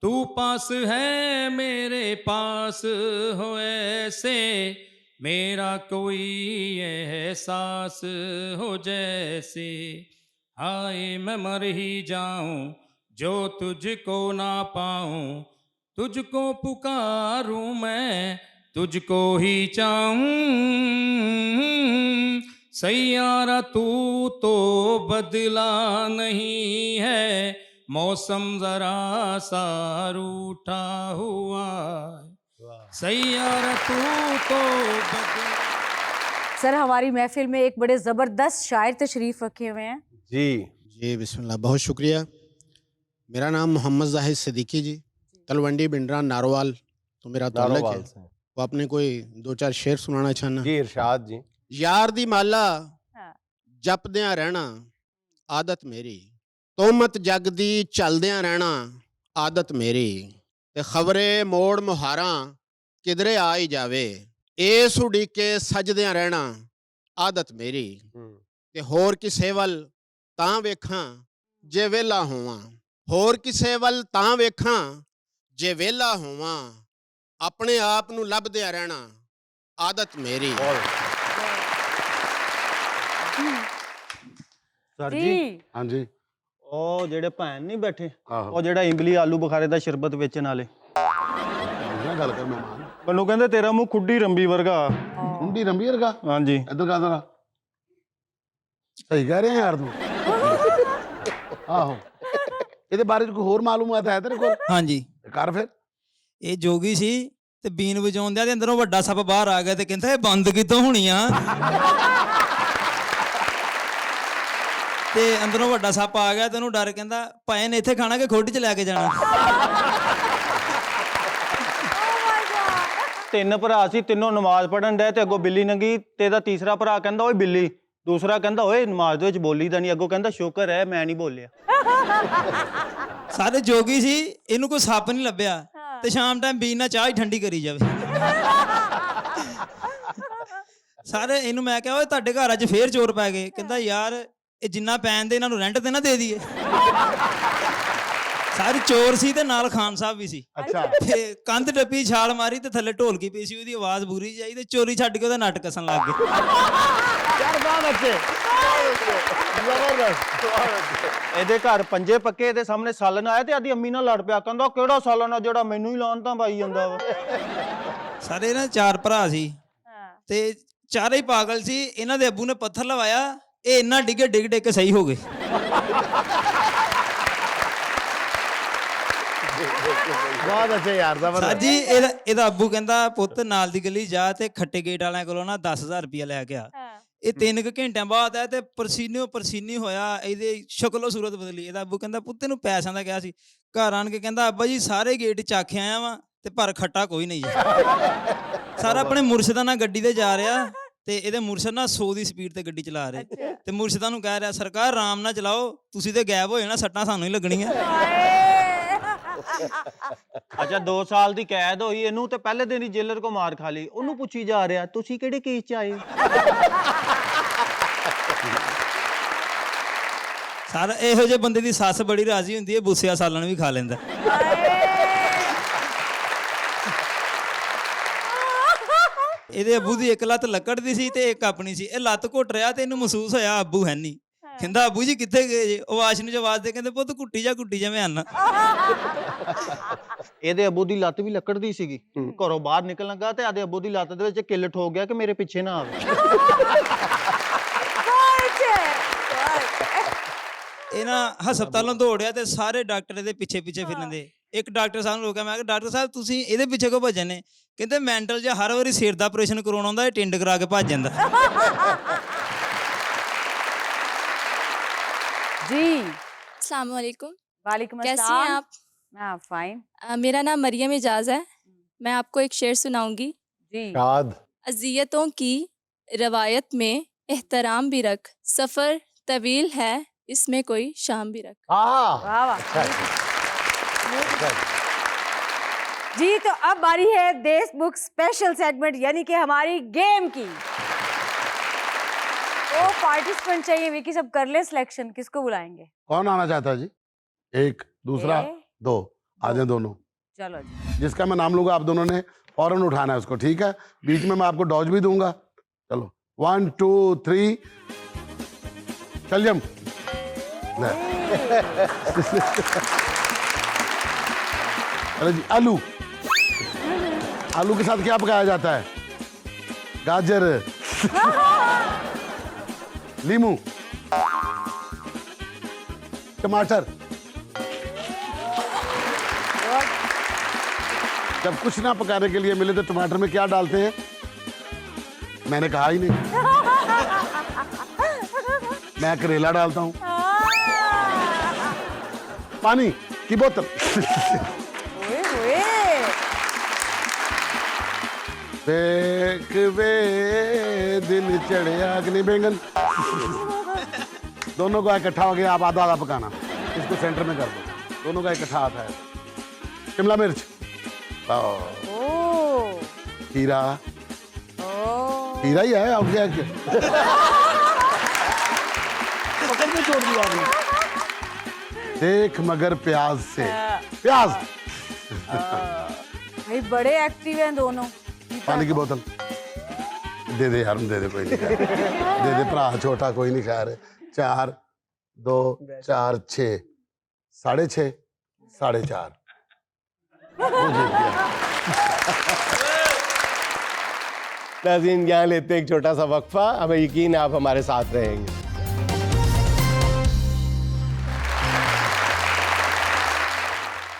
तू पास है मेरे पास हो ऐसे, मेरा कोई एहसास हो जैसे। हाय मैं मर ही जाऊं जो तुझको ना पाऊं, तुझको पुकारूं मैं तुझको ही चाहूं। सैयारा तू तो बदला नहीं है, मौसम जरा सा रूठा हुआ। सैयारा तू तो बदला। सर हमारी महफिल में एक बड़े जबरदस्त शायर तशरीफ रखे हुए हैं। जी बिस्मिल्लाह, बहुत शुक्रिया। मेरा नाम मोहम्मद जाहिद सिद्दीकी जी, तलवंडी बिंडरा नारोवाल तो मेरा ताल्लुक है। वो आपने कोई 2-4 शेर सुनाना चाहना? जी इरशाद जी। यार दी माला हाँ। जपदियां रहना आदत मेरी, तोमत जगदी चलदियां रहना आदत मेरी, ते खबरे मोड़ मुहारा किधरे आ ही जावे, इस उड़ीके सजदियां रहना आदत मेरी, ते होर किसे वल तां वेखां जे वेला होवां, होर किसे वल तां वेखां जे वेला होवां, अपने आप नूं लभदियां रहना आदत मेरी। सर जी जी हाँ जी। ਉਹ ਜਿਹੜੇ ਭੈਣ ਨਹੀਂ ਬੈਠੇ, ਆਹੋ। ਉਹ ਜਿਹੜਾ ਇੰਗਲੀ ਆਲੂ ਬੁਖਾਰੇ ਦਾ ਸ਼ਰਬਤ ਵੇਚਣ ਵਾਲੇ, ना गल कर मेहमान। ਮੈਨੂੰ ਕਹਿੰਦੇ ਤੇਰਾ ਮੂੰਹ ਖੁੱਡੀ ਰੰਬੀ ਵਰਗਾ। मुंडी रंबी का ਹਾਂਜੀ इधर का जरा सही कह रहे हैं यार तू। आहो ਇਹਦੇ ਬਾਰੇ ਚ ਕੋਈ ਹੋਰ ਮਾਲੂਮਾਤ ਹੈ ਤੇਰੇ ਕੋਲ? ਹਾਂਜੀ ਕਰ ਫਿਰ। ਇਹ ਜੋਗੀ ਸੀ ਤੇ ਬੀਨ ਵਜਾਉਂਦਿਆਂ ਦੇ ਅੰਦਰੋਂ ਵੱਡਾ ਸੱਪ ਬਾਹਰ ਆ ਗਿਆ ਤੇ ਕਹਿੰਦਾ ਇਹ ਬੰਦ ਕਿੱਥੋਂ ਹੋਣੀ ਆ। ਤੇ ਅੰਦਰੋਂ ਵੱਡਾ ਸੱਪ ਆ ਗਿਆ ਤੇ ਉਹਨੂੰ ਡਰ ਕਹਿੰਦਾ ਭਾਏ ਨੇ ਇੱਥੇ ਖਾਣਾ ਕਿ ਖੋਡੀ ਚ ਲੈ ਕੇ ਜਾਣਾ। ਤਿੰਨ ਭਰਾ ਸੀ, ਤਿੰਨੋਂ ਨਮਾਜ਼ ਪੜਨ ਡਏ ਤੇ ਅੱਗੋਂ ਬਿੱਲੀ ਨੰਗੀ ਤੇ ਇਹਦਾ ਤੀਸਰਾ ਭਰਾ ਕਹਿੰਦਾ ਓਏ ਬਿੱਲੀ, ਦੂਸਰਾ ਕਹਿੰਦਾ ਓਏ ਨਮਾਜ਼ ਦੇ ਵਿੱਚ ਬੋਲੀ ਦਾ ਨਹੀਂ, ਅੱਗੋਂ ਕਹਿੰਦਾ ਸ਼ੁਕਰ ਹੈ ਮੈਂ ਨਹੀਂ ਬੋਲਿਆ। ਸਾਰੇ ਜੋਗੀ ਸੀ, ਇਹਨੂੰ ਕੋਈ ਸੱਪ ਨਹੀਂ ਲੱਭਿਆ ਤੇ ਸ਼ਾਮ ਟਾਈਮ ਬੀਨ ਨਾਲ ਚਾਹ ਹੀ ਠੰਡੀ ਕਰੀ ਜਾਵੇ। ਸਾਰੇ ਇਹਨੂੰ ਮੈਂ ਕਿਹਾ ਓਏ ਤੁਹਾਡੇ ਘਰ ਅੱਜ ਫੇਰ ਚੋਰ ਪੈ ਗਏ, ਕਹਿੰਦਾ ਯਾਰ ਇਹ ਜਿੰਨਾ ਪੈਣ ਦੇ ਇਹਨਾਂ ਨੂੰ ਰੈਂਟ ਤੇ ਨਾ ਦੇ ਦਈਏ। ਸਾਰੇ ਚੋਰ ਸੀ ਤੇ ਨਾਲ ਖਾਨ ਸਾਹਿਬ ਵੀ ਸੀ। ਅੱਛਾ। ਤੇ ਕੰਧ ਟੱਪੀ ਛਾਲ ਮਾਰੀ ਤੇ ਥੱਲੇ ਢੋਲਕੀ ਪਈ ਸੀ, ਉਹਦੀ ਆਵਾਜ਼ ਬੁਰੀ ਜਾਈ ਤੇ ਚੋਰੀ ਛੱਡ ਕੇ ਉਹਦਾ ਨੱਟ ਕਸਣ ਲੱਗ ਗਏ। ਇਹਦੇ ਘਰ ਪੰਜੇ ਪੱਕੇ, ਇਹਦੇ ਸਾਹਮਣੇ ਸਾਲਨ ਆਇਆ ਤੇ ਆਦੀ ਅੰਮੀ ਨਾਲ ਲੜ ਪਿਆ, ਕਹਿੰਦਾ ਕਿਹੜਾ ਸਾਲਨ ਆ ਜਿਹੜਾ ਮੈਨੂੰ ਹੀ ਲਾਉਣ ਤਾਂ ਪਾਈ ਜਾਂਦਾ ਵਾ। ਸਾਰੇ ਨਾ 4 ਭਰਾ ਸੀ ਤੇ ਚਾਰੇ ਹੀ ਪਾਗਲ ਸੀ। ਇਹਨਾਂ ਦੇ ਅੱਬੂ ਨੇ ਪੱਥਰ ਲਵਾਇਆ, ਇਹ ਇੰਨਾ ਡਿੱਗੇ ਡਿੱਗ ਡਿੱਗ ਕੇ ਸਹੀ ਹੋ ਗਏ। ਬਹੁਤ ਅੱਛੇ ਯਾਰ ਸਰ ਜ਼ਬਰਦਸਤ। ਜੀ ਇਹਦਾ ਅੱਬੂ ਕਹਿੰਦਾ ਪੁੱਤ ਨਾਲ ਦੀ ਗਲੀ ਜਾ ਤੇ ਖੱਟੇ ਗੇਟ ਵਾਲਿਆਂ ਕੋਲੋਂ ਨਾ 10,000 ਰੁਪਇਆ ਲੈ ਕੇ ਆ। ਇਹ 3 ਘੰਟਿਆਂ ਬਾਅਦ ਹੈ ਤੇ ਪਰਸੀਨਿਓ ਪਰਸੀਨੀ ਹੋਇਆ, ਇਹਦੀ ਸ਼ਕਲੋ ਸੂਰਤ ਬਦਲੀ। ਇਹਦਾ ਅੱਬੂ ਕਹਿੰਦਾ ਪੁੱਤ ਨੂੰ ਪੈਸਿਆਂ ਦਾ ਕਿਹਾ ਸੀ, ਘਰ ਆਣ ਕੇ ਕਹਿੰਦਾ ਅੱਬਾ ਜੀ ਸਾਰੇ ਗੇਟ ਚੱਕ ਆਇਆ ਵਾਂ ਤੇ ਪਰ ਖੱਟਾ ਕੋਈ ਨਹੀਂ ਜੀ। ਸਾਰਾ ਆਪਣੇ ਮੁਰਸ਼ਿਦਾਂ ਨਾਲ ਗੱਡੀ ਤੇ ਜਾ ਰਿਹਾ ਤੇ ਇਹਦੇ ਮੁਰਸ਼ਿਦ ਨਾਲ 100 ਦੀ ਸਪੀਡ ਤੇ ਗੱਡੀ ਚਲਾ ਰਹੇ ਤੇ ਮੁਰਸ਼ਿਦਾਂ ਨੂੰ ਕਹਿ ਰਿਹਾ ਸਰਕਾਰ ਆਰਾਮ ਨਾਲ ਚਲਾਓ, ਤੁਸੀਂ ਤੇ ਗਾਇਬ ਹੋ ਜਾਣਾ, ਸੱਟਾਂ ਸਾਨੂੰ ਹੀ ਲੱਗਣੀਆਂ। ਅੱਛਾ 2 ਸਾਲ ਦੀ ਕੈਦ ਹੋਈ ਇਹਨੂੰ ਤੇ ਪਹਿਲੇ ਦਿਨ ਹੀ ਜੇਲਰ ਕੋ ਮਾਰ ਖਾ ਲਈ। ਉਹਨੂੰ ਪੁੱਛੀ ਜਾ ਰਿਹਾ ਤੁਸੀਂ ਕਿਹੜੇ ਕੇਸ 'ਚ ਆਏ? ਸਾਰਾ ਇਹੋ ਜਿਹੇ ਬੰਦੇ ਦੀ ਸੱਸ ਬੜੀ ਰਾਜ਼ੀ ਹੁੰਦੀ ਹੈ, ਬੁੱਸਿਆ ਸਾਲਣ ਵੀ ਖਾ ਲੈਂਦਾ। ਇਹਦੇ ਅੱਬੂ ਦੀ ਇੱਕ ਲੱਤ ਲੱਕੜ ਦੀ ਸੀ ਤੇ ਇੱਕ ਆਪਣੀ ਸੀ। ਇਹ ਲੱਤ ਘੁੱਟ ਰਿਹਾ ਤੇ ਇਹਨੂੰ ਮਹਿਸੂਸ ਹੋਇਆ ਅੱਬੂ ਹੈ ਨਹੀਂ। ਕਹਿੰਦਾ ਅੱਬੂ ਜੀ ਕਿੱਥੇ ਗਏ ਜੇ? ਉਹ ਆਸ਼ ਨੂੰ ਆਵਾਜ਼ ਦੇ ਕਹਿੰਦੇ ਪੁੱਤ ਕੁੱਟੀ ਜਾ ਮੈਂ ਆਨਾ। ਇਹਦੇ ਅੱਬੂ ਦੀ ਲੱਤ ਵੀ ਲੱਕੜ ਦੀ ਸੀਗੀ। ਘਰੋਂ ਬਾਹਰ ਨਿਕਲਣ ਲੱਗਾ ਤੇ ਆਦੇ ਅੱਬੂ ਦੀ ਲੱਤ ਦੇ ਵਿੱਚ ਕਿੱਲ ਠੋਕ ਗਿਆ ਕਿ ਮੇਰੇ ਪਿੱਛੇ ਨਾ ਆਵੇ। ਇਹ ਨਾ ਹਸਪਤਾਲੋਂ ਦੌੜਿਆ ਤੇ ਸਾਰੇ ਡਾਕਟਰ ਇਹਦੇ ਪਿੱਛੇ ਫਿਰਨਦੇ। ਇੱਕ ਡਾਕਟਰ ਸਾਹਿਬ ਨੂੰ ਰੋਕਿਆ, ਮੈਂ ਕਿਹਾ ਡਾਕਟਰ ਸਾਹਿਬ ਤੁਸੀਂ ਇਹਦੇ ਪਿੱਛੇ ਕਿਉਂ ਭੱਜੇ ਨੇ? ਕਹਿੰਦੇ ਮੈਂਟਲ ਜਿਹਾ ਹਰ ਵਾਰੀ ਸਿਰ ਦਾ ਆਪਰੇਸ਼ਨ ਕਰਾਉਣਾ ਹੁੰਦਾ, ਇਹ ਟਿੰਡ ਕਰਾ ਕੇ ਭੱਜ ਜਾਂਦਾ। जी अस्सलाम वालेकुम। वालेकुम कैसी अस्सलाम। हैं आप? हाँ फाइन मेरा नाम मरियम एजाज है। मैं आपको एक शेर सुनाऊंगी। जी शाद। अजियतों की रवायत में एहतराम भी रख, सफ़र तवील है इसमें कोई शाम भी रख। हाँ वाह वाह। अच्छा, जी तो अब बारी है देश बुक स्पेशल सेगमेंट यानी कि हमारी गेम की। तो पार्टिसिपेंट चाहिए, विकी सब कर ले सिलेक्शन, किसको बुलाएंगे? कौन आना चाहता है जी? एक, दूसरा, ए, दो, आ जाए दोनों। चलो जी। जिसका मैं नाम लूंगा आप दोनों ने फौरन उठाना है उसको, ठीक है? बीच में मैं आपको डॉज भी दूंगा। चलो 1 2 3 चल जम। अरे जी आलू, आलू के साथ क्या पकाया जाता है? गाजर, लीमू, टमाटर। जब कुछ ना पकाने के लिए मिले तो टमाटर में क्या डालते हैं? मैंने कहा ही नहीं। मैं करेला डालता हूं, पानी की बोतल। ओए ओए। फेंक वे दिल चढ़िया अग्नि बैंगन। दोनों का इकट्ठा हो गया, आप आधा आधा पकाना, इसको सेंटर में कर दो, दोनों का इकट्ठा आता है। शिमला मिर्च, ओ खीरा, ओ खीरा ही है, अब क्या क्या पकड़ के छोड़ दिया आपने। देख मगर प्याज से, प्याज। भाई बड़े एक्टिव हैं दोनों। पानी की बोतल दे दे यार, दे दे, कोई नहीं खा रहे। दे दे भरा छोटा, कोई नहीं खा रहे। 4 2 4 6 6.5 4.5 वो जीत गया। नाज़रीन यहाँ लेते हैं एक छोटा सा वक्फा, हमें यकीन है आप हमारे साथ रहेंगे।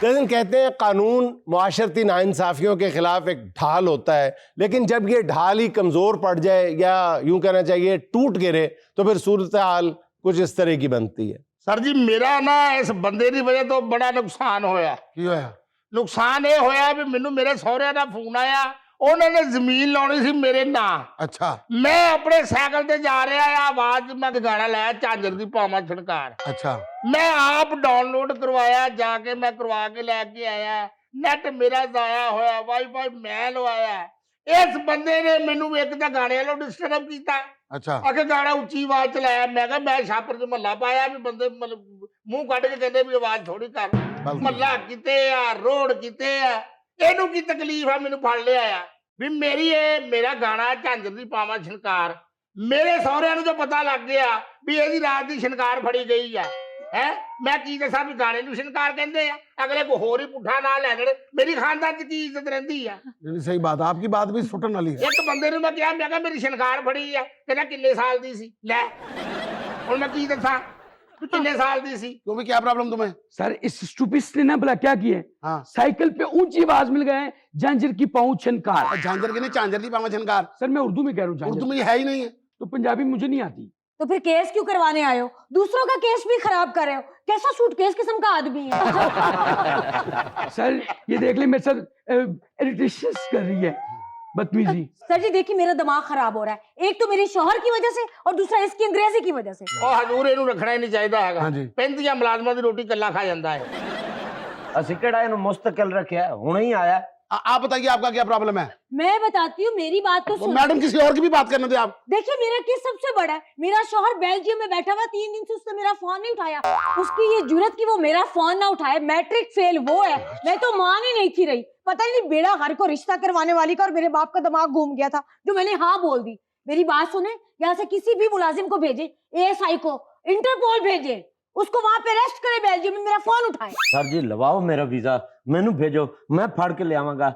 लेकिन कहते हैं कानून मुआशरती नाइंसाफियों के खिलाफ एक ढाल होता है, लेकिन जब ये ढाल ही कमज़ोर पड़ जाए या यूं कहना चाहिए टूट गिरे तो फिर सूरत हाल कुछ इस तरह की बनती है। सर जी मेरा ना इस बंदे की वजह तो बड़ा नुकसान होया। की होया? नुकसान ये होया भी मैनू मेरे सहुरे का फोन आया, उन्होंने जमीन लानी सी मेरे ना। अच्छा, मैं अपने साइकिल ते जा रहा है, आवाज मैं गाना लाया झांझर दी पावा छणकार। अच्छा, मैं आप डाउनलोड करवाया, जाके मैं करवा के लेके आया। नेट मेरा जाया होया, वाईफाई मैं लवाया। इस बंदे ने मैनू एक तो गाने वालों डिस्टर्ब किया। अच्छा, आके गाना उच्ची आवाज चलाया। मैं कहा मैं छापर च महला पाया भी बंदे मतलब मुंह कट के कहते भी आवाज थोड़ी कर। महला किते आ, रोड किते आ, एनू की तकलीफ है? मैनू फड़ लिया आ भी मेरी मेरा गाना झांझर दी पावा छनकार। मेरे सहुरिਆਂ ਨੂੰ जो पता लग गया भी ਇਹਦੀ रात ਦੀ छनकार फड़ी गई है। मैं की दसा भी गाने ਨੂੰ छनकार कहते हैं, अगले को होर ही पुठा ना लै देण। मेरी खानदान च की इज्जत रहंदी है? नहीं सही बात, आपकी बात भी सुटन वाली है। एक बंदे ਨੂੰ मैं कहा, मैं कहा मेरी छनकार फड़ी है, कहना किन्ने साल दी सी। लै हुण मैं की दसा किन्ने साल दी सी? तो भी क्या प्रॉब्लम तुम्हें? सर इस स्टूपिस्ट ने ना भला क्या किया है? हाँ, साइकिल पे ऊंची आवाज मिल गए, झांझर की पाँव छनकार। झांझर के नहीं, झांझर दी पावा छनकार। सर मैं उर्दू में कह रहा हूँ, उर्दू में ये है ही नहीं है। तो पंजाबी मुझे नहीं आती। तो फिर केस क्यों करवाने आए हो? दूसरों का केस भी खराब कर रहे हो। कैसा सूटकेस किस्म का आदमी है? सर ये देख ले मेरे साथ इरिटेशन कर रही है, बदतमीजी। सर जी देखिए मेरा दिमाग खराब हो रहा है, एक तो मेरे शौहर की वजह से और दूसरा इसकी अंग्रेजी की वजह से। ਉਹ ਹਜ਼ੂਰ ਇਹਨੂੰ ਰੱਖਣਾ ਹੀ ਨਹੀਂ ਚਾਹੀਦਾ ਹੈਗਾ। ਹਾਂਜੀ। 35 ਮੁਲਾਜ਼ਮਾਂ ਦੀ ਰੋਟੀ ਕੱਲਾ ਖਾ ਜਾਂਦਾ ਹੈ। ਅਸੀਂ ਕਿਹੜਾ ਇਹਨੂੰ ਮੁਸਤਕਿਲ ਰੱਖਿਆ, ਹੁਣੇ ही आया। आप बताइए आपका क्या प्रॉब्लम है? मैं बताती हूँ, मेरी बात तो सुनो। मैडम किसी और की भी बात करने दे आप। देखिए मेरा केस सबसे बड़ा है। मेरा शौहर बेल्जियम में बैठा हुआ, 3 दिन से उसने मेरा फोन नहीं उठाया। उसकी ये जुर्रत कि वो मेरा फोन ना उठाए। मैट्रिक फेल वो है, मैं तो मान ही नहीं थी रही। पता नहीं बेड़ा घर को रिश्ता करवाने वाली का और मेरे बाप का दिमाग घूम गया था जो मैंने हाँ बोल दी। मेरी बात सुने, यहाँ से किसी भी मुलाजिम को भेजे, ASI को, इंटरपोल भेजे, उसको वहां पे अरेस्ट करे, बेल्जियम में मेरा फोन उठाए। सर जी लवाओ मेरा वीजा, मैनू भेजो, मैं फड़ के ले आवांगा।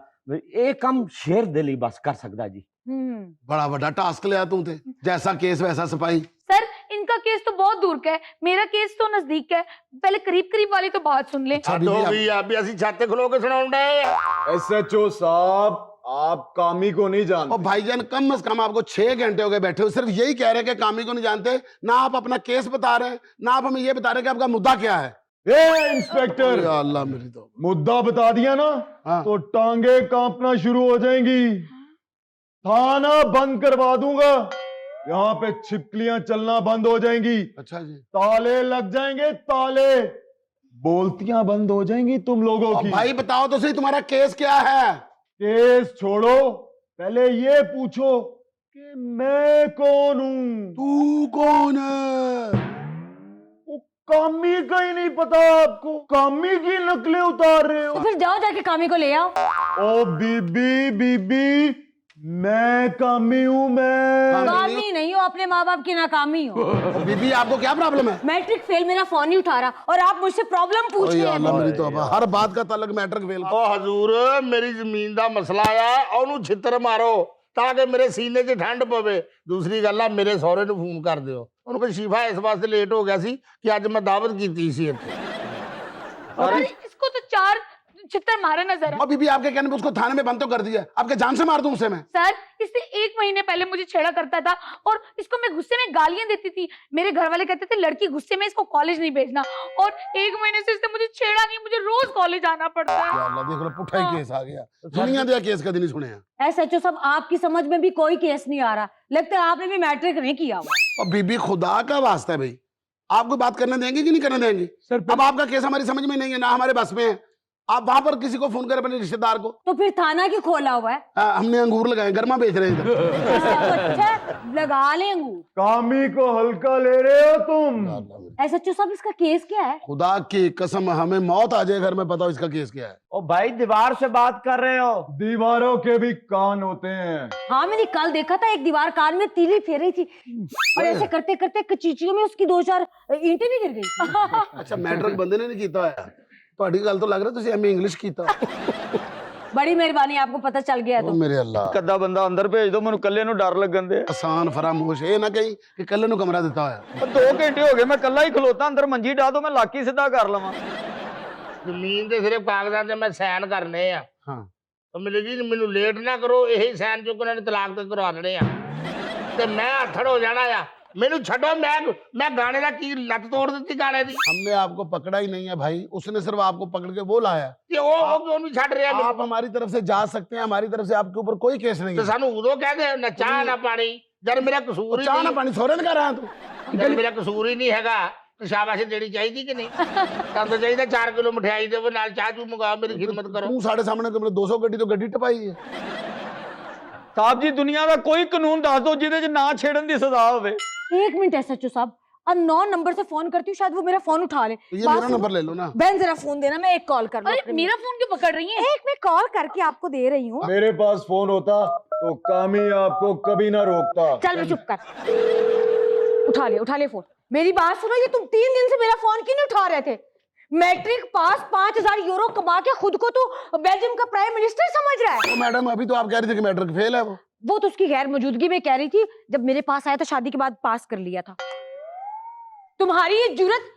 ये काम शेर दे ਲਈ बस कर सकदा जी। बड़ा बड़ा टास्क लिया तू थे, जैसा केस वैसा सफाई। सर इनका केस केस तो बहुत दूर का है, मेरा केस तो नजदीक का है। पहले करीब करीब वाली तो बात सुन ले। हद हो गई अभी ਅਸੀਂ छाते खलो के सुनाउंडे। एसएचओ साहब आप कामी को नहीं जानते। और भाईजान कम से कम आपको 6 घंटे हो गए बैठे हो, सिर्फ यही कह रहे हैं कि कामी को नहीं जानते, ना आप अपना केस बता रहे हैं, ना आप हमें ये बता रहे हैं कि आपका मुद्दा क्या है। इंस्पेक्टर या अल्लाह मेरी तो मुद्दा बता दिया ना तो टांगे कांपना शुरू हो जाएंगी, थाना बंद करवा दूंगा, यहाँ पे छिपकलियां चलना बंद हो जाएंगी। अच्छा जी। ताले लग जाएंगे, ताले, बोलतियां बंद हो जाएंगी तुम लोगों की। भाई बताओ तो सही तुम्हारा केस क्या है। केस छोड़ो, पहले ये पूछो कि मैं कौन हूं। तू कौन है? कामी का ही नहीं पता आपको, कामी की नकलें उतार रहे हो। तो फिर जाओ जाके कामी को ले आओ। ओ बीबी बीबी, मैं कामी हूँ, मैं कामी नहीं हो, अपने माँ बाप की नाकामी हो। बीबी आपको क्या प्रॉब्लम है? मैट्रिक फेल, मेरा फोन नहीं उठा रहा और आप मुझसे प्रॉब्लम पूछ रहे हैं। मेरी तो हर बात का तलक मैट्रिक फेल। ओ हजूर मेरी जमीन दा मसला आया, ओनू छितर मारो ताकि मेरे सीने 'ਚ ठंड पवे। दूसरी गल आ मेरे सहुरे ਨੂੰ ਫੋਨ ਕਰ ਦਿਓ, ਉਹਨੂੰ ਕਹੇ शिफा इस वास्ते लेट हो गया सी कि आज मैं दावत ਕੀਤੀ ਸੀ ਇੱਥੇ। अरे इसको तो 4 छितर मारे नजर है। बीबी आपके कहने पे उसको थाने में बंद तो कर दिया, आपके जान से मार दूं उसे मैं। सर इससे 1 महीने पहले मुझे छेड़ा करता था और इसको मैं गुस्से में गालियां देती थी। मेरे घर वाले कहते थे लड़की गुस्से में इसको कॉलेज नहीं भेजना, और 1 महीने से इसने मुझे छेड़ा नहीं, मुझे रोज कॉलेज आना पड़ता है। या अल्लाह, देख लो पुट्ठा ही केस आ गया। दुनिया दिया केस कभी नहीं सुने हैं। एसएचओ साहब आपकी समझ में भी कोई केस नहीं आ रहा, लगता है आपने भी मैट्रिक नहीं किया हुआ। और बीबी खुदा का वास्ता है भाई, आपको बात करने देंगे कि नहीं करने देंगे? अब आपका केस हमारी समझ में नहीं है, ना हमारे बस में है। आप वहां पर किसी को फोन करें अपने रिश्तेदार को। तो फिर थाना क्यों खोला हुआ है? हमने अंगूर लगाए, गर्मा बेच रहे हैं इधर। अच्छा लगा ले अंगूर। कामी को हल्का ले रहे हो तुम। एसएचओ साहब इसका केस क्या है? खुदा की कसम हमें मौत आ जाए घर में पता हो इसका केस क्या है। ओ भाई दीवार से बात कर रहे हो। दीवारों के भी कान होते हैं। हाँ मैंने कल देखा था, एक दीवार कान में तीली फेर रही थी और ऐसे करते करते कचीचियों में उसकी 2-4 ईंटें भी गिर गई। अच्छा मैट्रिक बंदे ने नहीं कीता है, ਤੁਹਾਡੀ ਗੱਲ ਤੋਂ ਲੱਗ ਰਿਹਾ ਤੁਸੀਂ ਐਮਏ ਇੰਗਲਿਸ਼ ਕੀਤਾ। बड़ी मेहरबानी, आपको पता चल गया तो। ਮੇਰੇ ਅੱਲਾ, ਕੱਦਾ ਬੰਦਾ ਅੰਦਰ ਭੇਜ ਦਿਓ, ਮੈਨੂੰ ਕੱਲੇ ਨੂੰ ਡਰ ਲੱਗਣ ਦੇ। ਆਸਾਨ ਫਰਾਮੋਸ਼ ਇਹ ਨਾ ਕਹੀਂ ਕਿ ਕੱਲੇ ਨੂੰ ਕਮਰਾ ਦਿੱਤਾ ਹੋਇਆ। 2 ਘੰਟੇ ਹੋ ਗਏ ਮੈਂ ਕੱਲਾ ਹੀ ਖਲੋਤਾ ਅੰਦਰ, ਮੰਜੀ ਢਾ ਦੋ, ਮੈਂ ਲਾਕੀ ਸਿੱਧਾ ਕਰ ਲਵਾਂ। ਜ਼ਮੀਨ ਦੇ ਸਿਰਫ ਕਾਗਜ਼ਾਂ ਤੇ ਮੈਂ ਸਾਈਨ ਕਰਨੇ ਆ। ਹਾਂ ਤਾਂ ਮਿਲੇਗੀ ਮੈਨੂੰ ਲੇਟ ਨਾ ਕਰੋ, ਇਹੀ ਸਾਈਨ ਚੁੱਕ ਉਹਨਾਂ ਨੇ ਤਲਾਕ ਤੇ ਕਰਵਾ ਦੇਣੇ ਆ ਤੇ ਮੈਂ ਹੱਥੜ ਹੋ ਜਾਣਾ ਆ। ਮੈਨੂੰ ਛੱਡੋ, मैं गाने का की लत तोड़ दी गाने दी। हमने आपको पकड़ा ही नहीं है भाई, उसने सिर्फ आपको पकड़ के वो लाया। कि वो क्यों नहीं छड़ रहे? आप हमारी तरफ से जा सकते हैं, हमारी तरफ से आपके ऊपर कोई केस नहीं तो है। सानू उदो कह दे ना चाह ना पानी, जब मेरा कसूर ही चाह ना नहीं, पानी सोरे ने कर रहा तू, जब मेरा कसूर ही नहीं हैगा तो शाबाशी देनी चाहिए कि नहीं? तब तो चाहिए 4 किलो मिठाई दे नाल चाह चू मंगाओ, मेरी खिदमत करो। तू साढ़े सामने तो 200 गड्डी तो गड्डी टपाई है। ਸਾਹਿਬ ਜੀ ਦੁਨੀਆ ਦਾ ਕੋਈ ਕਾਨੂੰਨ ਦੱਸ ਦਿਓ ਜਿਹਦੇ 'ਚ ਨਾ ਛੇੜਨ ਦੀ सजा ਹੋਵੇ। 1 मिनट एसएचओ साहब, अननोन नंबर से फोन करती हूँ, शायद वो मेरा फोन उठा ले। ये मेरा नंबर ले लो ना। बहन जरा फोन देना, मैं एक कॉल कर लूं। अरे मेरा फोन क्यों पकड़ रही है? एक मैं कॉल करके आपको दे रही हूँ। मेरे पास फोन होता तो कामी आपको कभी ना रोकता। चल मैं चुप कर, उठा ले फोन। मेरी बात सुनो, ये तुम 3 दिन से मेरा फोन क्यों नहीं उठा रहे थे? मैट्रिक पास 5000 यूरो कमा के खुद को तो बेल्जियम का प्राइम मिनिस्टर समझ रहा है। तो मैडम अभी तो आप कह रही थी कि मैट्रिक फेल है वो तो उसकी गैर मौजूदगी में कह रही थी, जब मेरे पास आया तो शादी के बाद पास कर लिया था। तुम्हारी ये जुर्रत,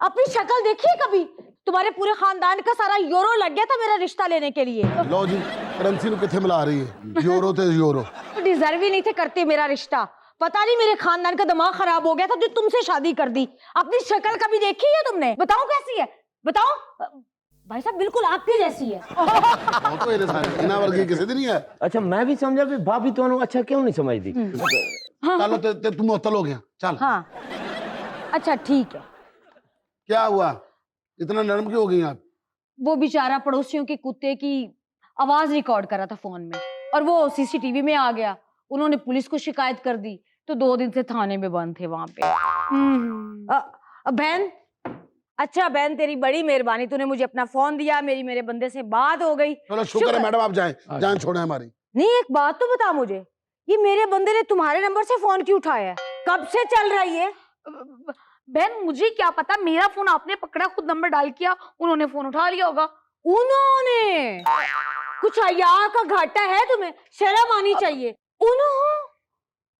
अपनी शक्ल देखी कभी? तुम्हारे पूरे खानदान का सारा यूरो लग गया था मेरा रिश्ता लेने के लिए। लो जी करेंसी नु किथे मिला रही है, यूरो ते यूरो। तो डिजर्व ही नहीं थे करते मेरा रिश्ता। पता नहीं मेरे खानदान का दिमाग खराब हो गया था जो तुमसे शादी कर दी। अपनी शक्ल कभी देखी है तुमने? बताओ कैसी है, बताओ। भाई साहब बिल्कुल आपकी जैसी है। तो इन्हें सारे इना वर्गी किसी दिन नहीं है। अच्छा मैं भी समझा भी भाभी तो अच्छा क्यों नहीं समझती। चलो ते तुम मुअत्तल हो गया, चल। हाँ अच्छा ठीक है। क्या हुआ, इतना नरम क्यों हो गई आप? वो बेचारा पड़ोसियों के कुत्ते की आवाज रिकॉर्ड करा था फोन में और वो सीसीटीवी में आ गया। उन्होंने पुलिस को शिकायत कर दी तो 2 दिन से थाने में बंद थे वहां पे। बहन, अच्छा बहन तेरी बड़ी मेहरबानी, तूने मुझे अपना फोन दिया, मेरे बंदे से बात हो गई। चलो शुक्र है मैडम आप जाएं, जान छोड़े हमारी। नहीं एक बात तो बता मुझे, ये मेरे बंदे ने तुम्हारे नंबर से फोन क्यों उठाया है? कब से चल रही है? बहन मुझे क्या पता, मेरा फोन आपने पकड़ा, खुद नंबर डायल किया, उन्होंने फोन उठा लिया होगा। उन्होंने? कुछ हया का घाटा है तुम्हें, शर्म आनी चाहिए। उन्होंने?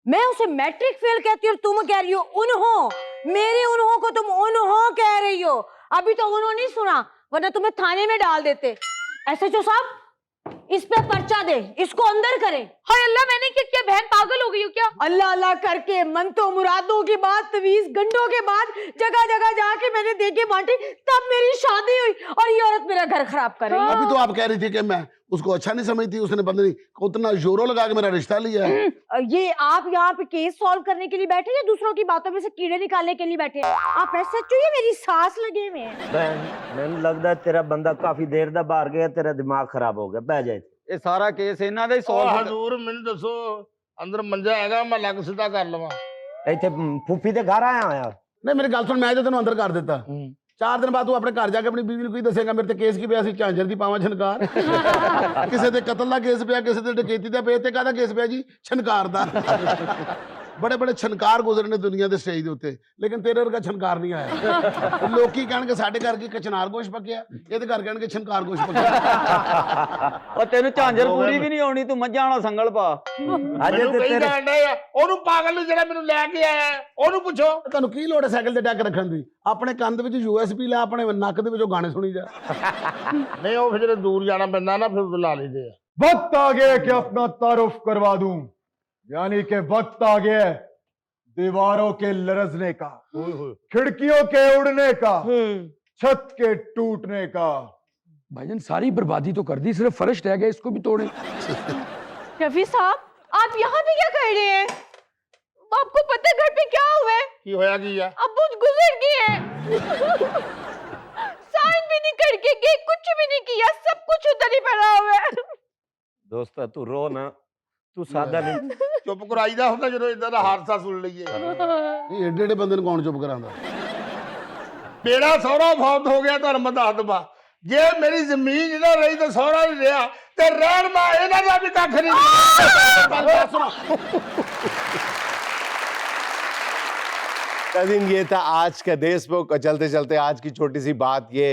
मैं उसे मैट्रिक फेल कहती हूँ और तुम कह रही हो उन्होंने। मेरी उन्हों को तुम उन्हों कह रही हो। अभी तो उन्हों नहीं सुना, वरना तुम्हें थाने में डाल देते। एसएचओ साहब, इस पे पर्चा दे, इसको अंदर करें। हाय अल्लाह, मैंने क्या किया? बहन पागल हो गई हो क्या? अल्लाह अल्लाह करके मंतो मुरादों की बात, तवीज गंडों के बाद जगह जगह जाके मैंने देके बांटी, तब मेरी शादी हुई और ये औरत मेरा घर खराब कर रही है। अभी तो आप कह रही थी कि मैं उसको अच्छा नहीं समझती, उसने पता नहीं उतना जोरों लगा के मेरा रिश्ता लिया है। ये आप यहाँ पे केस सॉल्व करने के लिए बैठे या दूसरों की बातों में से कीड़े निकालने के लिए बैठे? आप एसएचओ या मेरी सास लगे हुए हैं? बहन मैंने लगता है तेरा बंदा काफी देर दा बाहर गया, तेरा दिमाग खराब हो गया, बह जाए। ਇਹ ਸਾਰਾ ਕੇਸ ਇਹਨਾਂ ਦਾ ਹੀ ਉਹ ਸੋਲਵ ਹਜ਼ੂਰ ਮੈਨੂੰ ਦੱਸੋ ਅੰਦਰ ਮੰਜਾ ਹੈਗਾ, ਮੈਂ ਲੱਗ ਸਿੱਧਾ ਕਰ ਲਵਾਂ। ਇੱਥੇ ਫੁੱਫੀ ਦੇ ਘਰ ਆਇਆ ਹੋਇਆ। नहीं मेरी गल सुन, मैं तो तेन अंदर कर देता। 4 दिन बाद तू अपने घर जाके अपनी बीवी को दसेगा मेरे ते केस की पिया सी, झांझर दी पावां छनकार। किसी दे कतल दा केस पिया, किसी दे डकैती दा पिया, ते काहदा केस पिया जी? छनकार दा। बड़े बड़े छनकार गुजरे ने दुनिया के स्टेज उत्ते, लेकिन तेरे वर्गा छनकार नहीं आया। लोकी कहणगे साडे घर की कचनार गोश पकिया, ਇਹਦੇ घर कहणगे छनकार गोश पकिया। ਉਹ ਤੈਨੂੰ ਝਾਂਜਰ ਪੂਰੀ ਵੀ ਨਹੀਂ ਆਉਣੀ, ਤੂੰ ਮੱਝਾਂ ਵਾਲਾ ਸੰਗਲ ਪਾ। ਮੈਨੂੰ ਕਹੀ ਜਾਂਦੇ ਆ, ਉਹਨੂੰ ਪਾਗਲ ਨੂੰ ਜਿਹੜਾ ਮੈਨੂੰ ਲੈ ਕੇ ਆਇਆ ਉਹਨੂੰ ਪੁੱਛੋ। ਤੁਹਾਨੂੰ ਕੀ ਲੋੜ ਹੈ ਸਾਈਕਲ ਤੇ ਡੱਕ ਰੱਖਣ ਦੀ? ਆਪਣੇ ਕੰਨ ਦੇ ਵਿੱਚ USB ਲਾ, ਆਪਣੇ ਨੱਕ ਦੇ ਵਿੱਚੋਂ ਗਾਣੇ ਸੁਣੀ ਜਾ। ਨਹੀਂ ਉਹ ਫਿਰ ਜਦੋਂ ਦੂਰ ਜਾਣਾ ਪੈਂਦਾ ਨਾ, ਫਿਰ ਲਾ ਲਈਦੇ ਆ। वक्त आ गया कि अपना तारुफ करवा दूं, यानी कि वक्त आ गया है दीवारों के लरजने का, खिड़कियों के उड़ने का, छत के टूटने का। भाईजान सारी बर्बादी तो कर दी, सिर्फ फर्श रह गया, इसको भी तोड़े। रफी साहब, आप यहाँ पे क्या कर रहे हैं? आपको पता है घर पे क्या हुआ है? ਕੀ ਹੋਇਆ ਕੀ ਆ? अब्बू गुजर गए हैं। साइन भी नहीं करके गए, कुछ भी नहीं किया, सब कुछ उधर ही पड़ा हुआ है। दोस्त तू रो ना, तू सादा नहीं। ਚੁੱਪ ਕਰਾਈਦਾ ਹੁੰਦਾ ਜਦੋਂ ਇਦਾਂ ਦਾ ਹਾਦਸਾ ਸੁਣ ਲਈਏ। ਇਹ ਏਡੇ ਏਡੇ ਬੰਦੇ ਨੂੰ ਕੌਣ ਚੁੱਪ ਕਰਾਉਂਦਾ? ਮੇਰਾ ਸਹੁਰਾ ਫੌਤ ਹੋ ਗਿਆ, ਤੁਹਾਨੂੰ ਮੈਂ ਦੱਸ ਦਵਾਂ। ਜੇ ਮੇਰੀ ਜ਼ਮੀਨ ਜਿਹੜਾ ਰਹੀ ਤਾਂ ਸਹੁਰਾ ਨਹੀਂ ਰਿਹਾ, ਤੇ ਰਹਿਣ ਮੈਂ ਇਹਨਾਂ ਦਾ ਵੀ ਕੱਖ ਨਹੀਂ ਰਿਹਾ। नाज़रीन, ये था आज का देशमुख। और चलते चलते आज की छोटी सी बात ये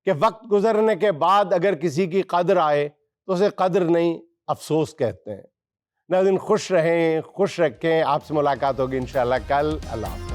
कि वक्त गुजरने के बाद अगर किसी की कदर आए तो उसे कदर नहीं, अफसोस कहते हैं। नाज़रीन, खुश रहें, खुश रखें। आपसे मुलाकात होगी इंशाअल्लाह कल। अल्लाह हाफ़िज़।